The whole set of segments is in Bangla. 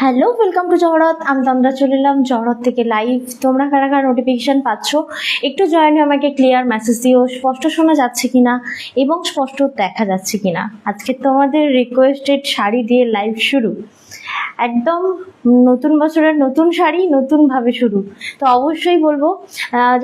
Hello, welcome to জহরত। আমরা চলে এলাম জহরত থেকে লাইভ। তোমরা কারা কারা নোটিফিকেশান পাচ্ছ একটু জয়েন হয়ে আমাকে ক্লিয়ার মেসেজ দিও, স্পষ্ট শোনা যাচ্ছে কিনা এবং স্পষ্ট দেখা যাচ্ছে কিনা। আজকে তোমাদের রিকোয়েস্টেড শাড়ি দিয়ে লাইভ শুরু, একদম নতুন বছরের নতুন শাড়ি নতুনভাবে শুরু। তো অবশ্যই বলবো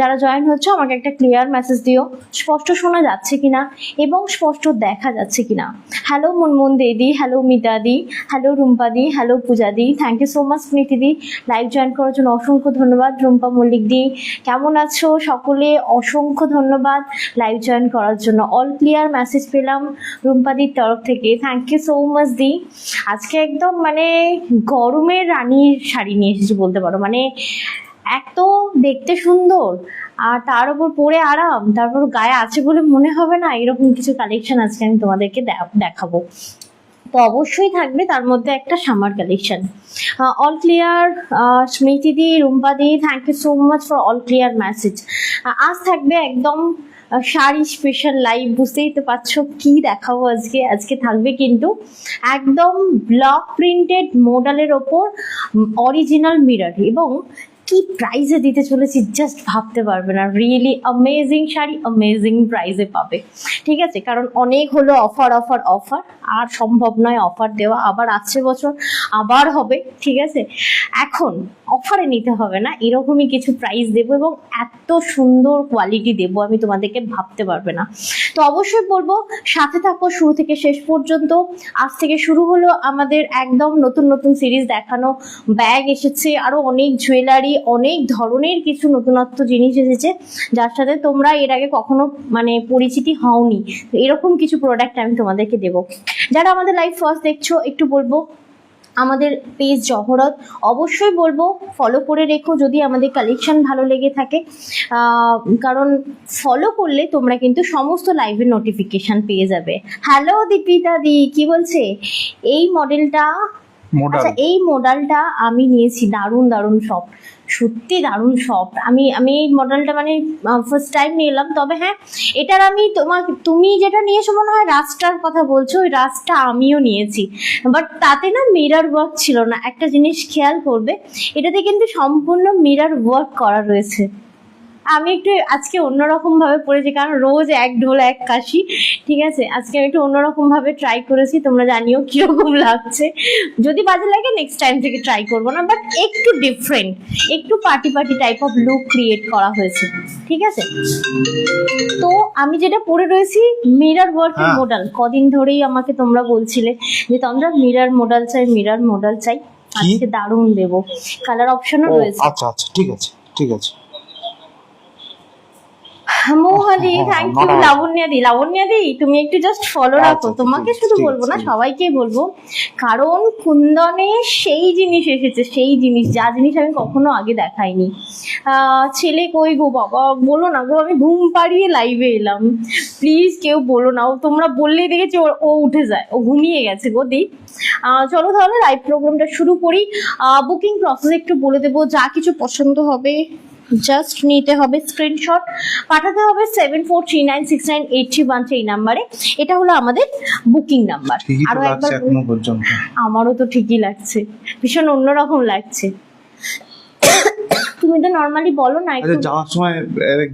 যারা জয়েন হচ্ছে আমাকে একটা ক্লিয়ার মেসেজ দিও, স্পষ্ট শোনা যাচ্ছে কিনা এবং স্পষ্ট দেখা যাচ্ছে কিনা। হ্যালো মুনমুন দিদি, হ্যালো মিতা দি, হ্যালো রুম্পা দি, হ্যালো পূজা দি, thank you so much Smriti দি, লাইভ জয়েন করার জন্য অসংখ্য ধন্যবাদ। রুম্পা মল্লিক দি কেমন আছো সকলে, অসংখ্য ধন্যবাদ লাইভ জয়েন করার জন্য। অল ক্লিয়ার মেসেজ পেলাম রুম্পা দির তরফ থেকে, থ্যাংক ইউ সো মাচ দি। আজকে একদম মানে গরমের রানীর শাড়ি নিয়ে এসেছি বলতে পারো, মানে এত দেখতে সুন্দর আর তার উপর পরে আরাম, তারপর গায়ে আছে বলে মনে হবে না, এরকম কিছু কালেকশন আজকে আমি তোমাদেরকে দেখাবো। তো অবশ্যই থাকবে তার মধ্যে একটা summer collection. All clear Smriti di, Rumpa di, thank you so much for all clear message. আজ থাকবে একদম শাড়ি স্পেশাল লাইভ, বুঝতেই তো পারছো কি দেখাবো আজকে থাকবে কিন্তু একদম ব্লক প্রিন্টেড মডেলের ওপর অরিজিনাল মিরর, এবং কি প্রাইসে দিতে চলেছি জাস্ট ভাবতে পারবে না। রিয়েলি অ্যামেজিং শাড়ি, অ্যামেজিং প্রাইসে পাবে, ঠিক আছে? কারণ অনেক হলো অফার অফার অফার, আর সম্ভব নয় অফার দেওয়া, আবার আসছে বছর আবার হবে, ঠিক আছে? এখন অফারে নিতে হবে না, এরকমই কিছু প্রাইস দেবো এবং এত সুন্দর কোয়ালিটি দেবো আমি তোমাদেরকে ভাবতে পারবে না। তো অবশ্যই বলবো সাথে থাকো শুরু থেকে শেষ পর্যন্ত। আজ থেকে শুরু হলো আমাদের একদম নতুন নতুন সিরিজ দেখানো। ব্যাগ এসেছে, আরও অনেক জুয়েলারি, অনেক ধরনের কিছু নতুনত্ব জিনিস এসেছে যার সাথে তোমরা এর আগে কখনো মানে পরিচিতি হওনি। তো এরকম কিছু প্রোডাক্ট আমি তোমাদেরকে দেবো। যারা আমাদের লাইভ ফার্স্ট দেখছো একটু বলবো আমাদের পেজ জহরত অবশ্যই বলবো ফলো করে রেখো যদি আমাদের কালেকশন ভালো লেগে থাকে, কারণ ফলো করলে তোমরা কিন্তু সমস্ত লাইভের নোটিফিকেশান পেয়ে যাবে। হ্যালো দীপিতা দি, কি বলছে? এই মডেলটা, আচ্ছা এই মডেলটা আমি নিয়েছি, দারুণ দারুণ সব, সত্যি দারুণ সফট। আমি এই মডেলটা মানে ফার্স্ট টাইম নিলাম। তবে হ্যাঁ, এটার আমি তুমি যেটা নিয়েছো মনে হয় রাস্টার কথা বলছো, ওই রাস্টটা আমিও নিয়েছি, বাট তাতে না মিরর ওয়ার্ক ছিল না। একটা জিনিস খেয়াল করবে, এটাতে কিন্তু সম্পূর্ণ মিরর ওয়ার্ক করা রয়েছে। আমি একটু আজকে অন্যরকম ভাবে পড়েছি, কারণ রোজ এক ঢোল এক কাশি, ঠিক আছে? আজকে আমি একটু অন্যরকম ভাবে ট্রাই করেছি, তোমরা জানিও কিরকম লাগছে। যদি বাজে লাগে নেক্সট টাইম থেকে ট্রাই করবো না, বাট একটু ডিফারেন্ট, একটু party type of look create করা হয়েছে, ঠিক আছে? তো আমি যেটা পরে রয়েছি মিরর ওয়ার্কের মডেল, কদিন ধরেই আমাকে তোমরা বলছিলে যে তোমরা মিরর মডেল চাই, মিরর মডেল চাই। আজকে দারুণ দেবো, কালার অপশনও রয়েছে। আচ্ছা আচ্ছা, ঠিক আছে ঠিক আছে। মোহাদি, থ্যাংক ইউ। লাবণ্যা দি তুমি একটু জাস্ট ফলো রাখো, তোমাকে শুধু বলবো না সবাইকে বলবো, কারণ কুন্দনে সেই জিনিস এসেছে, সেই জিনিস যা জিনিস আমি কখনো আগে দেখাইনি। ছেলে কই গো বাবা, বলো না গো, আমি ঘুম পাড়িয়ে লাইভে এলাম, প্লিজ কেউ বলো না। তোমরা বললেই দেখেছি ও উঠে যায়, ও ঘুমিয়ে গেছে গো দি। চলো তাহলে লাইভ প্রোগ্রামটা শুরু করি। বুকিং প্রসেস একটু বলে দেবো, যা কিছু পছন্দ হবে জাস্ট নিতে হবে স্ক্রিনশট, পাঠাতে হবে 7439698313 এই নাম্বারে। এটা হলো আমাদের বুকিং নাম্বার। আরো একবার এখনো পর্যন্ত আমারও তো ঠিকই লাগছে, ভীষণ অন্যরকম লাগছে। তুমি তো নরমালি বলো না একটু। যাওয়ার সময়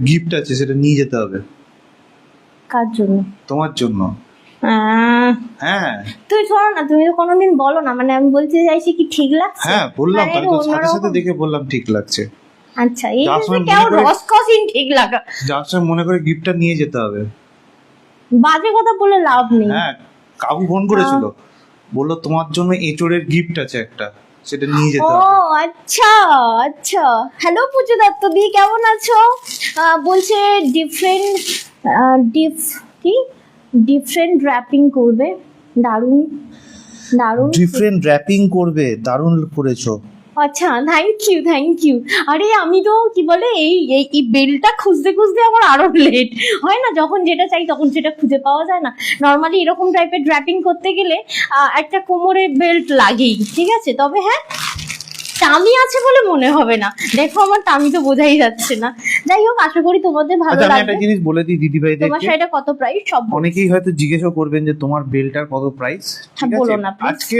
গিফট আছে, সেটা নিয়ে যেতে হবে। কার জন্য? তোমার জন্য। হ্যাঁ তুই শোনো না, তুমি তো কোনোদিন বলো না, মানে আমি বলতে চাইছি কি ঠিক লাগছে? হ্যাঁ বললাম, তাই তো সাথে সাথে দেখে বললাম ঠিক লাগছে। আচ্ছা, এই যে কেমন রসকসিন ঠিক লাগা, যার সময় মনে করে গিফটটা নিয়ে যেতে হবে। বাজে কথা বলে লাভ নেই। হ্যাঁ, কাকু ফোন করেছিল, বললো তোমার জন্য এঁচোড়ের গিফট আছে একটা, সেটা নিয়ে যেতে হবে। ও আচ্ছা আচ্ছা। হ্যালো পুজো দত্ত দি, কেমন আছো? বলছে ডিফারেন্ট র্যাপিং করবে, দারুণ দারুণ ডিফারেন্ট র্যাপিং করবে, দারুণ করেছো। আচ্ছা, থ্যাংক ইউ। আরে আমি তো কি বলে এই বেলটা খুঁজতে খুঁজতে আমার আরো লেট হয় না, যখন যেটা চাই তখন সেটা খুঁজে পাওয়া যায় না। নর্মালি এরকম টাইপের ড্র্যাপিং করতে গেলে একটা কোমরে বেল্ট লাগেই, ঠিক আছে? তবে হ্যাঁ, টামি আছে বলে মনে হবে না, দেখো আমার টামি তো বোঝাই যাচ্ছে না। যাই হোক, আশা করি তোমাদের ভালো আচ্ছা, আমি লাগবে। একটা জিনিস বলে দিই দিদি তোমার ভাইদেরকে, শাড়িটা কত প্রাইস সব বলো। অনেকেই হয়তো জিজ্ঞেসও করবেন যে তোমার বেলটার কত প্রাইস, ঠিক বলো আছে? না, please। আজকে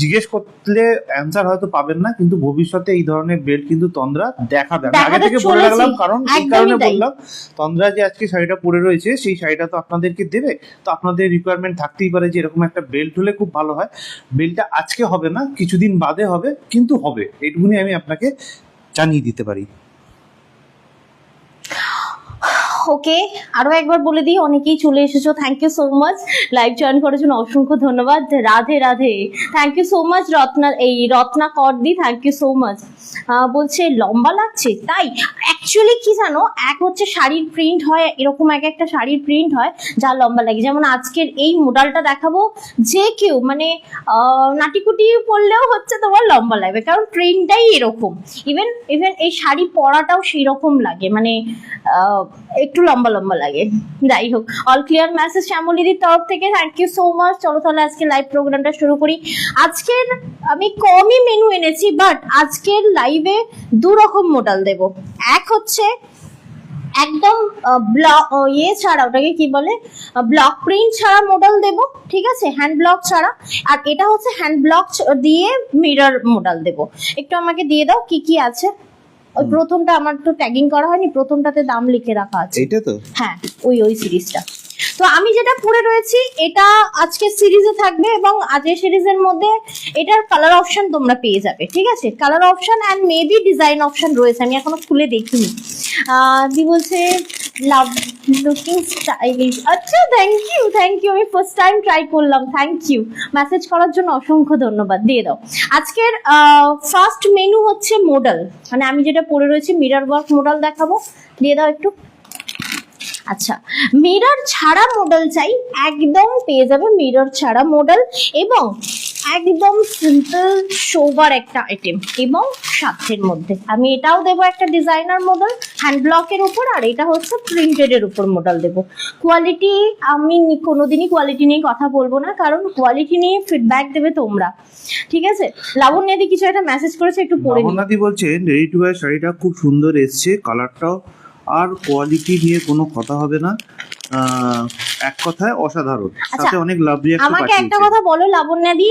জিজ্ঞেস করলে অ্যান্সার হয়তো পাবেন না, কিন্তু ভবিষ্যতে এই ধরনের বেল্ট কিন্তু তন্দ্রা দেখাবে। আমি আগে দেখাতে থেকে বলে চলেছি, রাখলাম, কারণ এই একদমই কারণে তাই। বললাম, তন্দ্রা যে আজকে শাড়িটা পরে রয়েছে সেই শাড়িটা তো আপনাদেরকে দেবে, তো আপনাদের রিকোয়ারমেন্ট থাকতেই পারে যে এরকম একটা বেল্ট হলে খুব ভালো হয়। বেল্টটা আজকে হবে না, কিছুদিন বাদে হবে, কিন্তু হবে, এইটুকুনি আমি আপনাকে জানিয়ে দিতে পারি। ওকে, আরো একবার বলে দিই, অনেকেই চলে এসেছো, thank you so much. Live join করার জন্য অসংখ্য ধন্যবাদ। Radhe Radhe, thank you so much. Ratna করদি, থ্যাংক ইউ সো মাচ। বলছে লম্বা লাগছে, তাই অ্যাকচুয়ালি কি জানো, এক হচ্ছে শাড়ির প্রিন্ট হয় এরকম, এক একটা শাড়ির প্রিন্ট হয় যা লম্বা লাগে। যেমন আজকের এই মডেলটা দেখাবো, যে কেউ মানে নাটিকুটি পরলেও হচ্ছে তোমার লম্বা লাগবে, কারণ প্রিন্টটাই এরকম। ইভেন এই শাড়ি পরাটাও সেই রকম লাগে, মানে একটু লম্বা লম্বা লাগে। যাই হোক, অল ক্লিয়ার মেসেজ শ্যামলিদির তরফ থেকে, থ্যাংক ইউ সো মাচ। চলো তাহলে আজকে লাইভ প্রোগ্রামটা শুরু করি। আজকের আমি কমই মেনু এনেছি, বাট আজকের লাইভে দু রকম মডেল দেব। এক হচ্ছে একদম ব্লক ছাড়া, ওটাকে কি বলে, ব্লক প্রিন্ট ছাড়া মডেল দেব, ঠিক আছে, হ্যান্ড ব্লক ছাড়া। আর এটা হচ্ছে হ্যান্ড ব্লক দিয়ে মিরর মডেল দেব। একটু আমাকে দিয়ে দাও কি কি আছে। ওই প্রথমটা আমার তো ট্যাগিং করা হয়নি, প্রথমটাতে দাম লিখে রাখা আছে। এইটা তো, হ্যাঁ, ওই সিরিজটা। তো আমি যেটা পরে রয়েছি এটা আজকের সিরিজে থাকবে, এবং আজকের সিরিজের মধ্যে এটার কালার অপশন তোমরা পেয়ে যাবে, ঠিক আছে। Colour option and maybe design option রয়েছে, আমি এখনো খুলে দেখিনি। দি বলছে লাভ লুকিং স্টাইলিশ। আচ্ছা, থ্যাংক ইউ, আমি ফার্স্ট টাইম ট্রাই করলাম, থ্যাংক ইউ। মেসেজ করার জন্য অসংখ্য ধন্যবাদ, দিয়ে দাও। আজকের ফার্স্ট মেনু হচ্ছে মডেল, মানে আমি যেটা পরে রয়েছি মিরর ওয়ার্ক মডেল দেখাবো, দিয়ে দাও একটু। আচ্ছা, মিরর ছাড়া মডেল চাই, একদম পেয়ে যাবে মিরর ছাড়া মডেল, এবং একদম সিম্পল সোবার একটা আইটেম, এবং সাধ্যের মধ্যে। আমি এটাও দেবো একটা ডিজাইনার মডেল হ্যান্ড ব্লকের উপর, আর এটা হচ্ছে প্রিন্টেড এর উপর মডেল দেবো। কোয়ালিটি আমি কোনোদিনই কোয়ালিটি নিয়ে কথা বলবো না, কারণ কোয়ালিটি নিয়ে ফিডব্যাক দেবে তোমরা, ঠিক আছে। লাবণ্যাদি কিছু একটা মেসেজ করেছে, একটু পড়ে নিই। লাবণ্যাদি বলছেন রেডি টু ওয়্যার শাড়িটা খুব সুন্দর এসছে, কালারটাও আর কোয়ালিটি নিয়ে কোনো কথা হবে না, এক কথায় অসাধারণ, সাথে অনেক লাভ রিঅ্যাক্ট আমাকে একটা কথা বলো লাবণ্যাদি,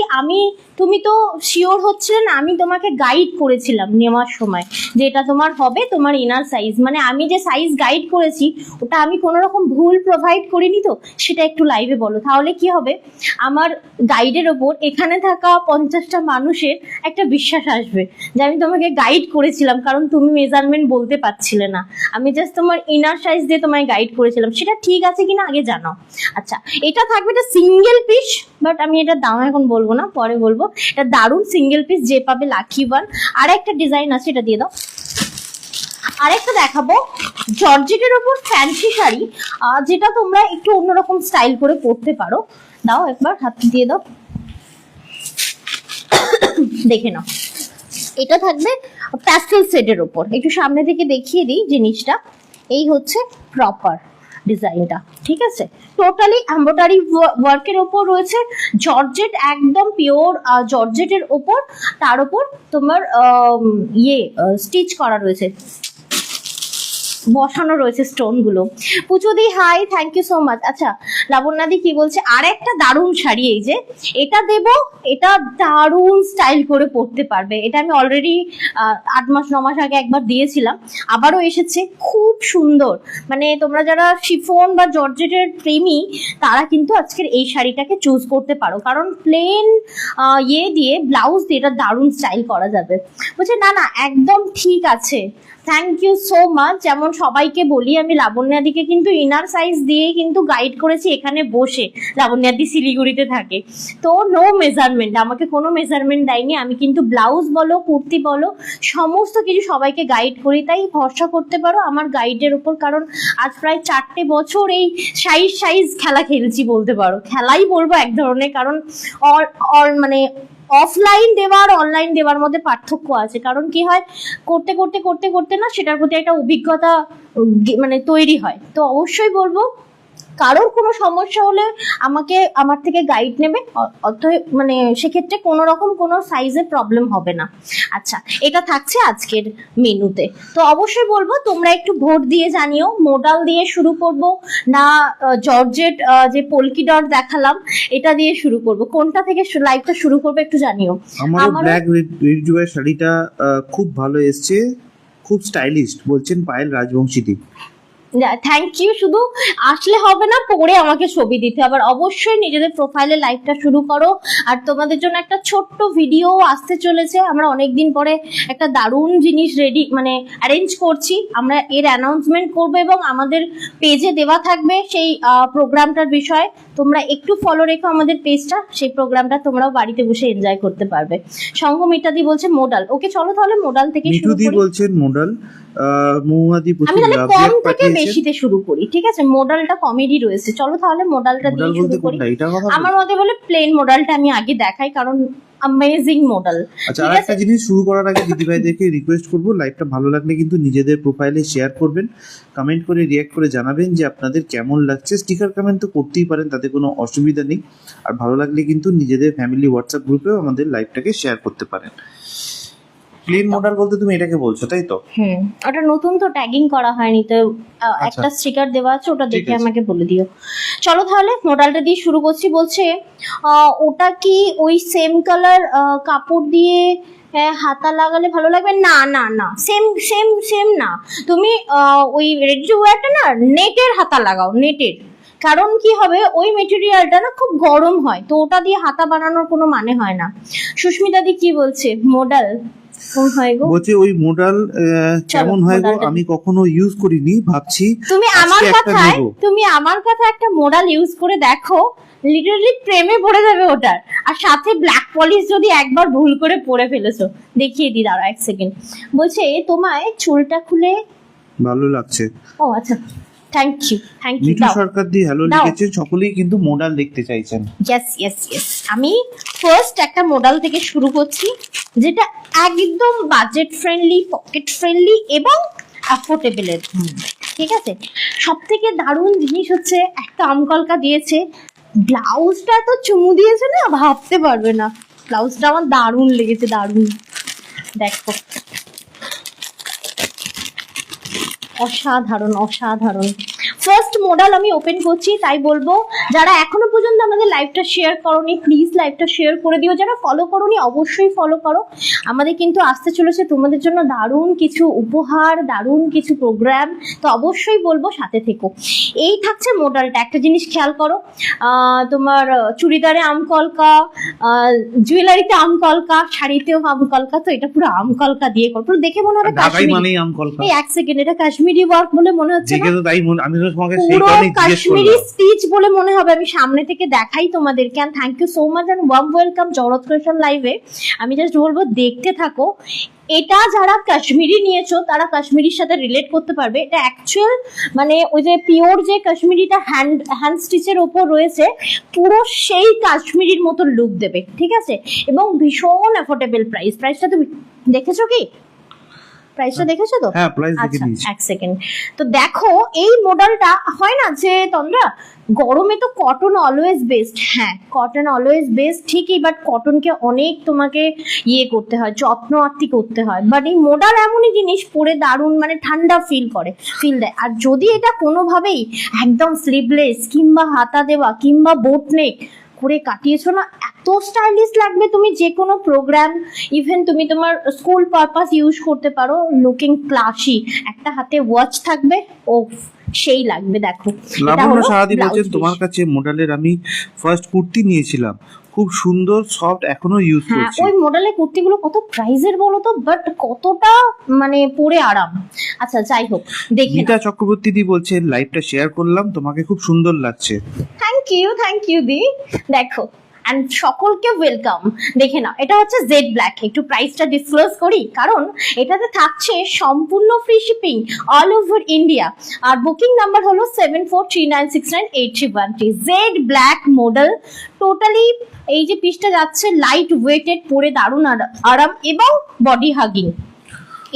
তুমি তো শিওর হচ্ছিলে না, আমি তোমাকে গাইড করেছিলাম নেওয়ার সময় যে এটা তোমার হবে, তোমার ইনার সাইজ, মানে আমি যে সাইজ গাইড করেছি ওটা আমি কোনো রকম ভুল প্রোভাইড করিনি তো, সেটা একটু লাইভে বলো, তাহলে কি হবে, আমার গাইডের ওপর এখানে থাকা 50টা মানুষের একটা বিশ্বাস আসবে যে আমি তোমাকে গাইড করেছিলাম, কারণ তুমি মেজারমেন্ট বলতে পারছিলে না, আমি জাস্ট তোমার ইনার সাইজ দিয়ে তোমায় গাইড করেছিলাম, সেটা ঠিক আছে কিনা আগে জানাও। আচ্ছা, এটা থাকবে, এটা সিঙ্গেল পিস, বাট আমি এটার দাম এখন বলবো না, পরে বলবো। এটা দারুণ সিঙ্গেল পিস, যে পাবে লাকি ওয়ান। আর একটা ডিজাইন আছে, এটা দিয়ে দাও। আরেকটা দেখাবো জর্জেটের উপর ফ্যান্সি শাড়ি, যেটা তোমরা একটু অন্যরকম স্টাইল করে পরতে পারো। দাও একবার, হাত দিয়ে দাও, দেখে নাও। এটা থাকবে প্যাস্টেল শেডের উপর, একটু সামনে থেকে দেখিয়ে দিই জিনিসটা। এই হচ্ছে প্রপার ডিজাইনটা, ঠিক আছে। টোটালি এমব্রয়ডারি ওয়ার্কের ওপর রয়েছে, জর্জেট, একদম পিওর জর্জেটের ওপর, তার উপর তোমার স্টিচ করা রয়েছে, বসানো রয়েছে স্টোন গুলো। পুচুদি hi, thank you so much. আচ্ছা, লাবণ্যাদি কি বলছে, আর একটা দারুণ শাড়ি, এই যে এটা দেব, এটা দারুণ স্টাইল করে পরতে পারবে। এটা আমি অলরেডি 8 মাস 9 মাস আগে একবার দিয়েছিলাম, আবারও এসেছে, খুব সুন্দর। মানে তোমরা যারা শিফন বা জর্জেটের প্রেমী তারা কিন্তু আজকের এই শাড়িটাকে চুজ করতে পারো, কারণ প্লেন দিয়ে ব্লাউজ দিয়ে এটা দারুণ স্টাইল করা যাবে। বলছে না না, একদম ঠিক আছে, থ্যাংক ইউ সো মাচ। যেমন সবাইকে বলি, আমি লাবণ্যাদিকে কিন্তু ইনার সাইজ দিয়ে কিন্তু গাইড করেছি এখানে বসে, লাবণ্যাদি শিলিগুড়িতে থাকে, তো নো মেজারমেন্ট, আমাকে কোনো মেজারমেন্ট দেয়নি, আমি কিন্তু ব্লাউজ বলো কুর্তি বলো সমস্ত কিছু সবাইকে গাইড করি, তাই ভরসা করতে পারো আমার গাইডের উপর, কারণ আজ প্রায় 4টে বছর এই সাইজ খেলা খেলছি বলতে পারো, খেলাই বলবো এক ধরনের, কারণ মানে অফলাইন দেওয়া আর অনলাইন দেওয়ার মধ্যে পার্থক্য আছে, কারণ কি হয়, করতে করতে করতে করতে না সেটার প্রতি একটা অভিজ্ঞতা মানে তৈরি হয়। তো অবশ্যই বলবো কারোর কোনো সমস্যা হলে আমার থেকে গাইড নেবে, অতএব মানে সেক্ষেত্রে কোনো রকম কোনো সাইজে প্রবলেম হবে না। আচ্ছা, এটা থাকছে আজকের মেনুতে। তো অবশ্যই বলবো তোমরা একটু ভোট দিয়ে জানিও, মোডাল দিয়ে শুরু করব না জর্জেট যে পোলকি ডট দেখালাম এটা দিয়ে শুরু করব, কোনটা থেকে লাইভটা শুরু করবো একটু জানিও। আমার ব্ল্যাক রেড জুয়ের শাড়িটা খুব ভালো এসছে, খুব স্টাইলিশ বলছেন পায়েল রাজবংশী দি। Thank you. শুধু আসলে হবে না, পরে আমাকে ছবি দিতে হবে। অবশ্যই নিজেদের প্রোফাইলে লাইভটা শুরু করো। আর তোমাদের জন্য একটা ছোট্ট ভিডিও আসতে চলেছে, আমরা অনেকদিন পরে একটা দারুণ জিনিস অ্যারেঞ্জ করছি, আমরা এর অ্যানাউন্সমেন্ট করবো এবং আমাদের পেজে দেওয়া থাকবে সেই প্রোগ্রামটার বিষয়ে। তোমরা একটু ফলো রেখো আমাদের পেজটা, সেই প্রোগ্রামটা তোমরাও বাড়িতে বসে এনজয় করতে পারবে। সঙ্গমিতাদি বলছে মোডাল, ওকে চলো তাহলে মোডাল থেকে শুরু করি। বলছেন মোডাল, মৌহাদি আমি তাহলে কম থেকে বেশিতে শুরু করি, ঠিক আছে? মোডালটা কমেডি রয়েছে, চলো তাহলে মোডালটা দিয়ে শুরু করি। আমার মতে বলে প্লেন মোডালটা আমি আগে দেখাই, কারণ অ্যামেজিং মডেল। আচ্ছা, আরেকটা জিনিস শুরু করার আগে দিদিভাইদেরকে রিকোয়েস্ট করব, লাইভটা ভালো লাগলে কিন্তু নিজেদের প্রোফাইলে শেয়ার করবেন, কমেন্ট করে রিঅ্যাক্ট করে জানাবেন যে আপনাদের কেমন লাগছে। স্টিকার কমেন্ট তো করতেই পারেন, তাতে কোনো অসুবিধা নেই। আর ভালো লাগলে কিন্তু নিজেদের ফ্যামিলি হোয়াটসঅ্যাপ গ্রুপেও আমাদের লাইভটাকে শেয়ার করতে পারেন। প্লেন মডেল বলতে তুমি এটাকে বলছো, তাই তো? ওটা নতুন তো, ট্যাগিং করা হয়নি তো, একটা স্টিকার দেওয়া আছে, ওটা দেখে আমাকে বলে দিও। চলো তাহলে মডেলটা দিয়ে শুরু করছি। বলছে ওটা কি ওই সেম কালার কাপড় দিয়ে হাতা লাগালে ভালো লাগবে? না না না, সেম না। তুমি ওই রেডি ওয়্যারটা না নেটের হাতা লাগাও, নেটের। কারণ কি হবে, ওই মেটেরিয়ালটা না খুব গরম হয়, তো ওটা দিয়ে হাতা বানানোর কোনো মানে হয় না। সুস্মিতা দি কি বলছে? মডেল বলছে ওই মডেল কেমন হয় গো, আমি কখনো ইউজ করিনি, ভাবছি। তুমি আমার কথা একটা মডেল ইউজ করে দেখো, লিটারালি প্রেমে পড়ে যাবে ওটার। আর সাথে ব্ল্যাক পলিশ যদি একবার ভুল করে পরে ফেলেছো, দেখিয়ে দি, দাঁড়া এক সেকেন্ড। বলছে তোমায় চুলটা খুলে ভালো লাগছে। ও আচ্ছা, থ্যাংক ইউ। মিঠু সরকার দি হ্যালো লিখেছেন, সকলেই কিন্তু মডেল দেখতে চাইছেন। ইয়েস। আমি ফার্স্ট একটা মডেল থেকে শুরু করছি, যেটা একদম বাজেট ফ্রেন্ডলি, পকেট ফ্রেন্ডলি এবং অ্যাফোর্ডেবলের। ঠিক আছে, সব থেকে দারুণ জিনিস হচ্ছে একটা আমকলকা দিয়েছে, ব্লাউজটা তো চুমু দিয়েছে না, ভাবতে পারবে না। ব্লাউজটা আমার দারুণ লেগেছে, দারুণ। দেখো, অসাধারণ। ফার্স্ট মডেল আমি ওপেন করছি, তাই বলবো যারা এখনো পর্যন্ত আমাদের লাইভটা শেয়ার করোনি, প্লিজ লাইভটা শেয়ার করে দিও। যারা ফলো করোনি অবশ্যই ফলো করো। আমাদের কিন্তু আসতে চলেছে তোমাদের জন্য দারুণ কিছু উপহার, দারুণ কিছু প্রোগ্রাম, তো অবশ্যই বলবো সাথে থেকো। এই থাকছে মডেলটা। একটা জিনিস খেয়াল করো, তোমার চুড়িদারে আমকলকা, জুয়েলারিতে আমকলকা, শাড়িতেও আমকলকা, তো এটা পুরো আমকলকা দিয়ে করো, পুরো দেখে মনে হবে কাশ্মীরি। এই এক সেকেন্ড, এটা কাশ্মীরি ওয়ার্ক বলে মনে হচ্ছে না, পুরো কাশ্মীরি স্টিচ বলে মনে হবে। আমি সামনে থেকে দেখাই তোমাদেরকে। And thank you so much and warm welcome জড়ত ক্রিয়েশন লাইভে। আমি জাস্ট বলবো দেখতে থাকো। এটা যারা কাশ্মীরি নিয়েছো তারা কাশ্মীরির সাথে রিলেট করতে পারবে। এটা অ্যাকচুয়াল ওই যে পিওর যে কাশ্মীরিটা হ্যান্ড স্টিচের ওপর রয়েছে, পুরো সেই কাশ্মীরির মতো লুক দেবে, ঠিক আছে? এবং ভীষণ অ্যাফোর্ডেবল প্রাইসটা তুমি দেখেছো কি? প্রাইসটা দেখেছো তো? হ্যাঁ, প্রাইস দেখে আচ্ছা, নিয়েছি। এক সেকেন্ড। তো দেখো, এই মডেলটা হয় না যে তন্দ্রা গরমে তো কটন অলওয়েজ বেস্ট। হ্যাঁ, কটন অলওয়েজ বেস্ট ঠিকই, বাট কটনকে অনেক তোমাকে করতে হয়, যত্ন আত্তি করতে হয়। বাট এই মডেল এমনই জিনিস, পরে দারুণ ঠান্ডা ফিল দেয়। আর যদি এটা কোনোভাবেই একদম স্লিভলেস কিংবা হাতা দেওয়া কিংবা বোট নেক করে কাটিয়েছো না, এত স্টাইলিশ লাগবে। তুমি যে কোনো প্রোগ্রাম, ইভেন তুমি তোমার স্কুল পারপাস ইউজ করতে পারো, লুকিং ক্লাসি। একটা হাতে ওয়াচ থাকবে, ও সেই লাগবে। দেখো, লাবণ্য সাহাদি বলছেন তোমার কাছে মডেলের আমি ফার্স্ট কুর্তি নিয়েছিলাম, খুব সুন্দর, সফট, এখনো ইউজ করছি। ওই মডেলের কুর্তিগুলো কত প্রাইজের বলো তো, বাট কতটা পরে আরাম। আচ্ছা, যাই হোক, দেখি। গীতা চক্রবর্তী দি বলছেন লাইভটা শেয়ার করলাম, তোমাকে খুব সুন্দর লাগছে। থ্যাংক ইউ দি। দেখো, এন্ড সকলকে ওয়েলকাম। দেখে নাও, এটা হচ্ছে জেড ব্ল্যাক। একটু প্রাইসটা ডিসক্লোজ করি, কারণ এটাতে থাকছে সম্পূর্ণ free shipping all over India. আর বুকিং নাম্বার হলো 7439698313। জেড ব্ল্যাক মডেল, টোটালি এই যে পিসটা যাচ্ছে লাইট ওয়েটেড, পরে দারুণ আরাম এবং বডি হাগিং।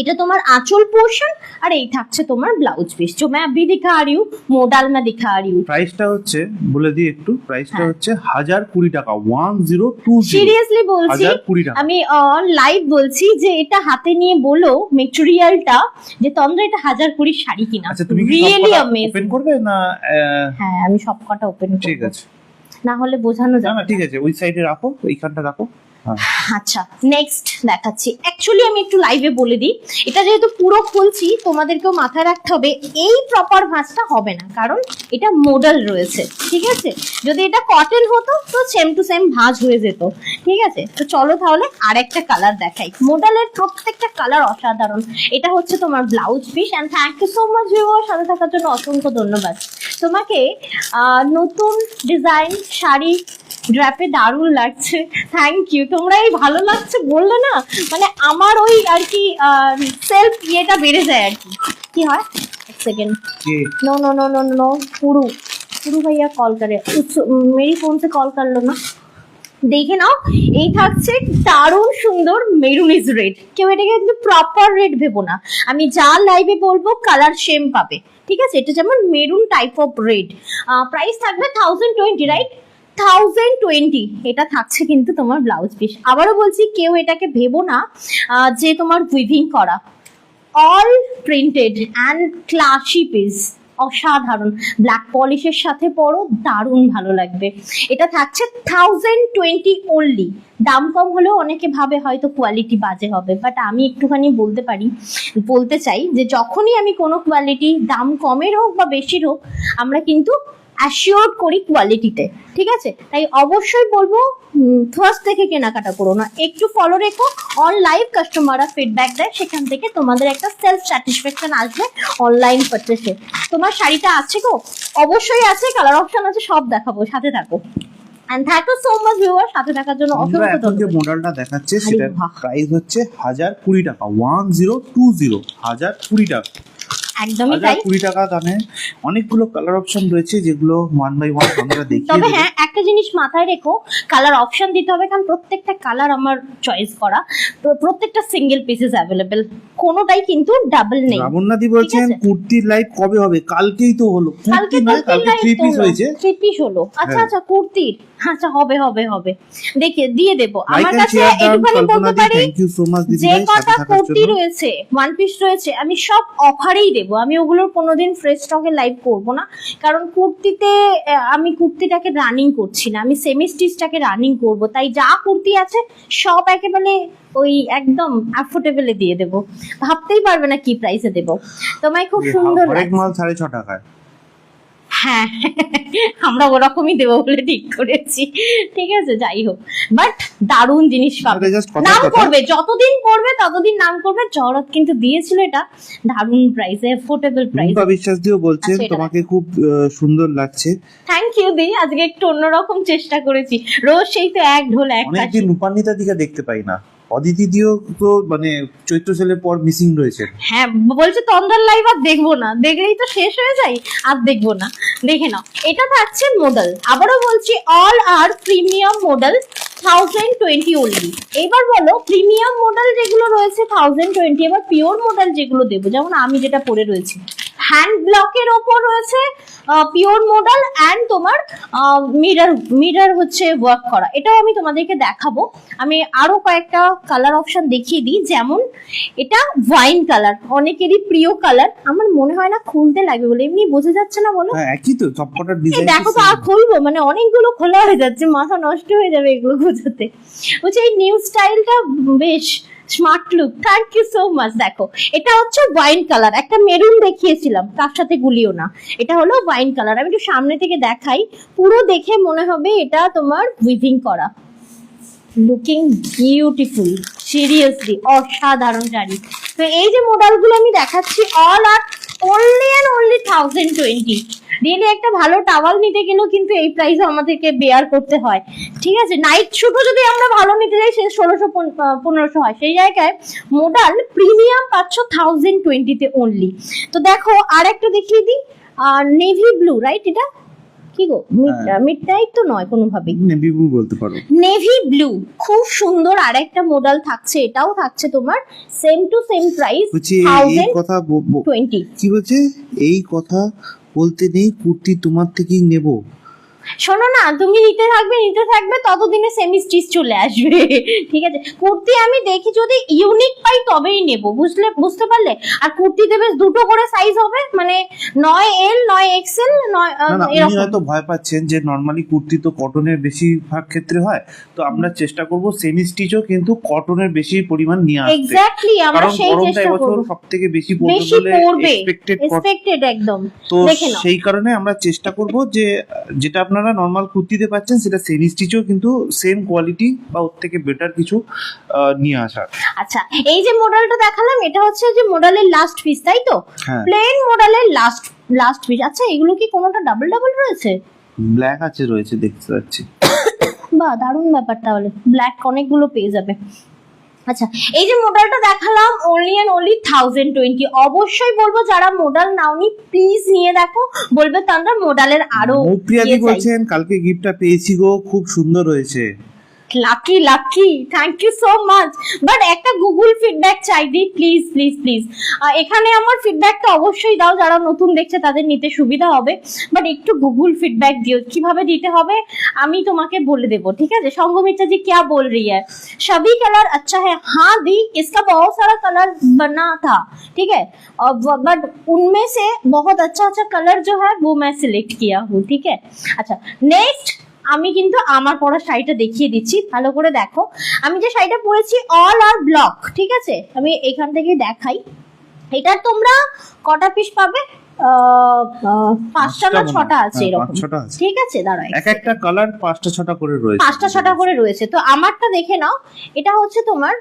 এটা তোমার आंचल पोर्शन আর এই থাকছে তোমার ব্লাউজ পিস। जो मैं अभी दिखा रही हूँ मॉडल में दिखा रही हूँ। প্রাইসটা হচ্ছে বলে দিই একটু, প্রাইসটা হ্যাঁ। হচ্ছে 1020 টাকা, 1020। সিরিয়াসলি বলছি, 1020 টাকা। আমি অন লাইভ বলছি যে এটা হাতে নিয়ে বলো মেটেরিয়ালটা যে তন্দ্রা এটা 1020 শাড়ি কিনা। আচ্ছা তুমি কি রিয়েলি ওপেন অ্যামেজিং। করবে না? হ্যাঁ আমি সবকটা ওপেন করব। ঠিক আছে, না হলে বোঝানো না যাবে না ঠিক আছে, ওই সাইডে রাখো, এইখানটা রাখো। হ্যাঁ আচ্ছা নেক্সট দেখাচ্ছি। অ্যাকচুয়ালি আমি একটু লাইভে বলে দিই, এটা যেহেতু পুরো খুলছি তোমাদেরকেও মাথায় রাখতে হবে এই প্রপার ভাঁজটা হবে না, কারণ এটা মডেল রয়েছে, ঠিক আছে? যদি এটা কটন হতো তো সেম টু সেম ভাঁজ হয়ে যেত, ঠিক আছে? তো চলো তাহলে আরেকটা কালার দেখাই। মডেলের প্রত্যেকটা কালার অসাধারণ। এটা হচ্ছে তোমার blouse piece and thank you so much viewer, সাথে থাকার জন্য অসংখ্য ধন্যবাদ। তোমাকে নতুন ডিজাইন শাড়ি ড্র্যাপে দারুণ লাগছে, থ্যাংক ইউ। তোমরা এই ভালো লাগছে বললে না, মানে আমার ওই আর কি সেলফ ইয়েটা বেড়ে যায় আর কি। কি হয় এক সেকেंड, কে no no no no no Puru Puru भैया कॉल करे, मेरी फोन से कॉल कर लो ना। দেখে নাও এই থাকছে দারুণ সুন্দর মেরুনিজ রেড। কেউ এটাকে কিন্তু প্রপার রেড ভেবো না, আমি যা লাইভে বলবো কালার সেম পাবে, ঠিক আছে? এটা যেমন maroon type of red. Price থাকবে 1020, রাইট? 1020 এটা থাকছে কিন্তু তোমার ব্লাউজ পিস। আবারও বলছি কেউ এটাকে ভেবো না যে তোমার উইভিং করা, all printed and classy piece, অসাধারণ। ব্ল্যাক পলিশের সাথে পরো দারুণ ভালো লাগবে। এটা থাকছে 1020 অনলি। দাম কম হলেও অনেকে ভাবে হয়তো কোয়ালিটি বাজে হবে, বাট আমি একটুখানি বলতে চাই যে যখনই আমি কোনো কোয়ালিটি দাম কমের হোক বা বেশির হোক আমরা কিন্তু অ্যাসিওর করি কোয়ালিটিতে, ঠিক আছে? তাই অবশ্যই বলবো ফার্স্ট থেকে কেনাকাটা করো না, একটু ফলো রেখো। অন লাইভ কাস্টমাররা ফিডব্যাক দেয়, সেখান থেকে তোমাদের একটা সেলফ স্যাটিসফ্যাকশন আসবে অনলাইন পারচেসে। তোমার শাড়িটা আছে গো? অবশ্যই আছে, কালার অপশন আছে, সব দেখাবো, সাথে থাকো। And thank you so much viewer, সাথে থাকার জন্য আমরা অসংখ্য এখন যে ধন্যবাদ। মডেলটা দেখাচ্ছে আরে সেটার বাহ। প্রাইস হচ্ছে 1020 টাকা, 1020, 1020 টাকা। একদমই তাই। 1020 টাকা দামে অনেকগুলো কালার অপশন রয়েছে যেগুলো ওয়ান বাই ওয়ান আমরা দেখিয়ে তবে দেবো। হ্যাঁ একটা জিনিস মাথায় রেখো, কালার অপশন দিতে হবে, কারণ প্রত্যেকটা কালার আমার চয়েস করা, তো প্রত্যেকটা সিঙ্গেল পিসেস অ্যাভেলেবেল, কোনোটাই কিন্তু ডাবল নেই। রাবণনাদি বলছেন ঠিক আছে। কুর্তির লাইভ কবে হবে? কালকেই তো হলো। কুর্তি নয়, কালকে 3 পিস হয়েছে। 3 পিস হলো, আচ্ছা হ্যাঁ। আচ্ছা কুর্তির, আচ্ছা হবে হবে হবে, দেখে দিয়ে দেবো। লাইক আমার এন্ড কাছে শেয়ার ডাউন। একটুখানি বলতে কল্পনাদি পারি থ্যাংক ইউ সো মাচ দিদি যে ভাই সাথে কটা থাকার কুর্তি জন্য। রয়েছে, ওয়ান পিস রয়েছে, আমি সব অফারেই দেবো। আমি ওগুলোর কোনোদিন ফ্রেশ স্টকে লাইভ করব না, কারণ কুর্তিতে আমি কুর্তিটাকে রানিং করছি না, আমি সেমি স্টিচটাকে রানিং করব। তাই যা কুর্তি আছে সব একেবারে ওই একদম অ্যাফোর্ডেবলে দিয়ে দেবো, ভাবতেই পারবে না কি প্রাইসে দেবো। তোমায় খুব সুন্দর হরেক লাগছে। মাল 6.5 টাকায়। হ্যাঁ আমরা ওরকমই দেবো বলে ঠিক করেছি, ঠিক আছে? যাই হোক, বাট দারুণ জিনিস পাবে, আরে just কথা নাম কথা। করবে, যতদিন পড়বে ততদিন নাম করবে। জরত কিন্তু দিয়েছিল এটা দারুণ প্রাইসে, অ্যাফোর্ডেবল প্রাইসে। রূপা বিশ্বাস দিও বলছেন আচ্ছা, এটা তোমাকে খুব সুন্দর লাগছে। থ্যাংক ইউ দি, আজকে একটু অন্যরকম চেষ্টা করেছি, রোজ সেই তো এক ঢোল এক কাশি। অনেকদিন রূপান্বিতা দিকে দেখতে পাই না। অদিতি দিও তো মানে চৈত্র সেলের পর মিসিং রয়েছে। হ্যাঁ বলছে তন্দার লাইভ আর দেখবো না, দেখলেই তো শেষ হয়ে যায়, আর দেখবো না। দেখে নাও এটা থাকছে মডেল, আবারও বলছি অল আর প্রিমিয়াম মডেল, 1020 অনলি। এবার বলো প্রিমিয়াম মডেল যেগুলো রয়েছে 1020, এবার পিওর মডেল যেগুলো দেবো, যেমন আমি যেটা পরে রয়েছি হ্যান্ড ব্লকের ওপর রয়েছে পিওর মডেল অ্যান্ড তোমার মিরর হচ্ছে ওয়ার্ক করা, এটাও আমি তোমাদেরকে দেখাবো। আমি আরো কয়েকটা কালার অপশন দেখিয়ে দিই, যেমন এটা ওয়াইন কালার, অনেকেরই প্রিয় কালার। আমার মনে হয় না খুলতে লাগবে বলে, এমনি বোঝা যাচ্ছে না বলো? হ্যাঁ একই তো, সবকটার এই ডিজাইন। দেখো তো, আর খুলবো মানে অনেকগুলো খোলা হয়ে যাচ্ছে, মাথা নষ্ট হয়ে যাবে এগুলো খোঁজাতে। বলছে এই নিউ স্টাইলটা বেশ smart look, thank you so much. দেখো এটা হচ্ছে ওয়াইন কালার, একটা মেরুন দেখিয়েছিলাম তার সাথে গুলিও না, এটা হলো ওয়াইন কালার। আমি একটু সামনে থেকে দেখাই, পুরো দেখে মনে হবে এটা তোমার উইভিং করা, লুকিং বিউটিফুল, সিরিয়াসলি অসাধারণ শাড়ি। তো এই যে মডেলগুলো আমি দেখাচ্ছি all are only and only 1020। Really একটা ভালো টাওয়াল নিতে গেলেও কিন্তু এই প্রাইসও আমাদেরকে বেয়ার করতে হয়, ঠিক আছে? নাইট শুটও যদি আমরা ভালো নিতে যাই সে 1600-1500 হয়, সেই জায়গায় মডেল প্রিমিয়াম পাচ্ছ 1020-তে অনলি। তো দেখো আর একটা দেখিয়ে দিই, নেভি ব্লু, রাইট? এটা কি গো, মিড নাইট তো নয় কোনোভাবেই, নেভি ব্লু বলতে পারো। নেভি ব্লু খুব সুন্দর। আর একটা মডেল থাকছে, এটাও থাকছে তোমার সেম টু সেম প্রাইস, বলছি এই কথা 1020। কি বলছে, এই কথা বলতে নেই, কুর্তি তোমার থেকেই নেব। শোনো না, তুমি নিতে থাকবে ততদিনে সেমি স্টিচ চলে আসবে, ঠিক আছে? কুর্তি আমি দেখি যদি ইউনিক পাই তবেই নেব, বুঝতে পারলে? আর কুর্তিতে বেশ দুটো করে সাইজ হবে, মানে 9L 9XL 9 আপনি এরকম। হয়তো ভয় পাচ্ছেন যে নরমালি কুর্তি তো কটনের বেশিরভাগ ক্ষেত্রে হয়, তো আমরা চেষ্টা করব সেমি স্টিচও কিন্তু কটনের বেশি পরিমাণ নিয়ে আসতে। এক্স্যাক্টলি, আমরা কারণ সেই গরমটা চেষ্টা এবছর করব। সবথেকে বেশি বেশি পড়বে, এক্সপেক্টেড, এক্সপেক্টেড একদম। তো দেখে নাও, সেই কারণে আমরা চেষ্টা করব যে যেটা আপনারা নরমাল কুর্তিতে পাচ্ছেন সেটা সেমি স্টিচও কিন্তু সেম কোয়ালিটি বা ওর থেকে বেটার কিছু নিয়ে আসার। আচ্ছা এই যে মডেলটা দেখালাম, এটা হচ্ছে যে মডেলের লাস্ট পিস, তাই তো? হ্যাঁ, প্লেন মডেলের লাস্ট পিস। আচ্ছা এগুলো কি কোনোটা ডাবল রয়েছে? ব্ল্যাক আছে, রয়েছে, দেখতে পাচ্ছি। বাহ, দারুণ ব্যাপার, তাহলে ব্ল্যাক অনেকগুলো পেয়ে যাবে। আচ্ছা এই যে মডেলটা দেখালাম only and only 1020। অবশ্যই বলবো যারা মডেল নাওনি প্লিজ নিয়ে দেখো, বলবে তারা মডেলের আরো মৌপ্রিয়াদি বলছেন কালকে গিফটটা পেয়েছি গো, খুব সুন্দর হয়েছে। Lucky, thank you so much. But একটা গুগল ফিডব্যাক চাই দি, প্লিজ প্লিজ প্লিজ। এখানে আমার ফিডব্যাকটা অবশ্যই দাও, যারা নতুন দেখছে তাদের নিতে সুবিধা হবে, বাট একটু গুগল ফিডব্যাক দিও। কিভাবে দিতে হবে আমি তোমাকে বলে দেবো, ঠিক আছে? संगमित्रा जी क्या बोल रही है? सभी कलर अच्छा है, हाँ दी, इसका बहुत सारा कलर बना था, ठीक है, बट उनमें से बहुत अच्छा कलर जो है वो मैं सिलेक्ट किया हूँ, ठीक है। अच्छा नेक्स्ट আমি কিন্তু আমার পরা শাড়িটা দেখিয়ে দিচ্ছি, ভালো করে দেখো। আমি যে শাড়িটা পরেছি অল আর ব্লক, ঠিক আছে? আমি এখান থেকে দেখাই। এটা তোমরা কটা পিস পাবে? 5টা না 6টা আছে এরকম, ঠিক আছে? দাঁড়াও, এক একটা কালার 5টা 6টা করে রয়েছে, 5টা 6টা করে রয়েছে। তো আমারটা দেখে নাও, এটা হচ্ছে তোমার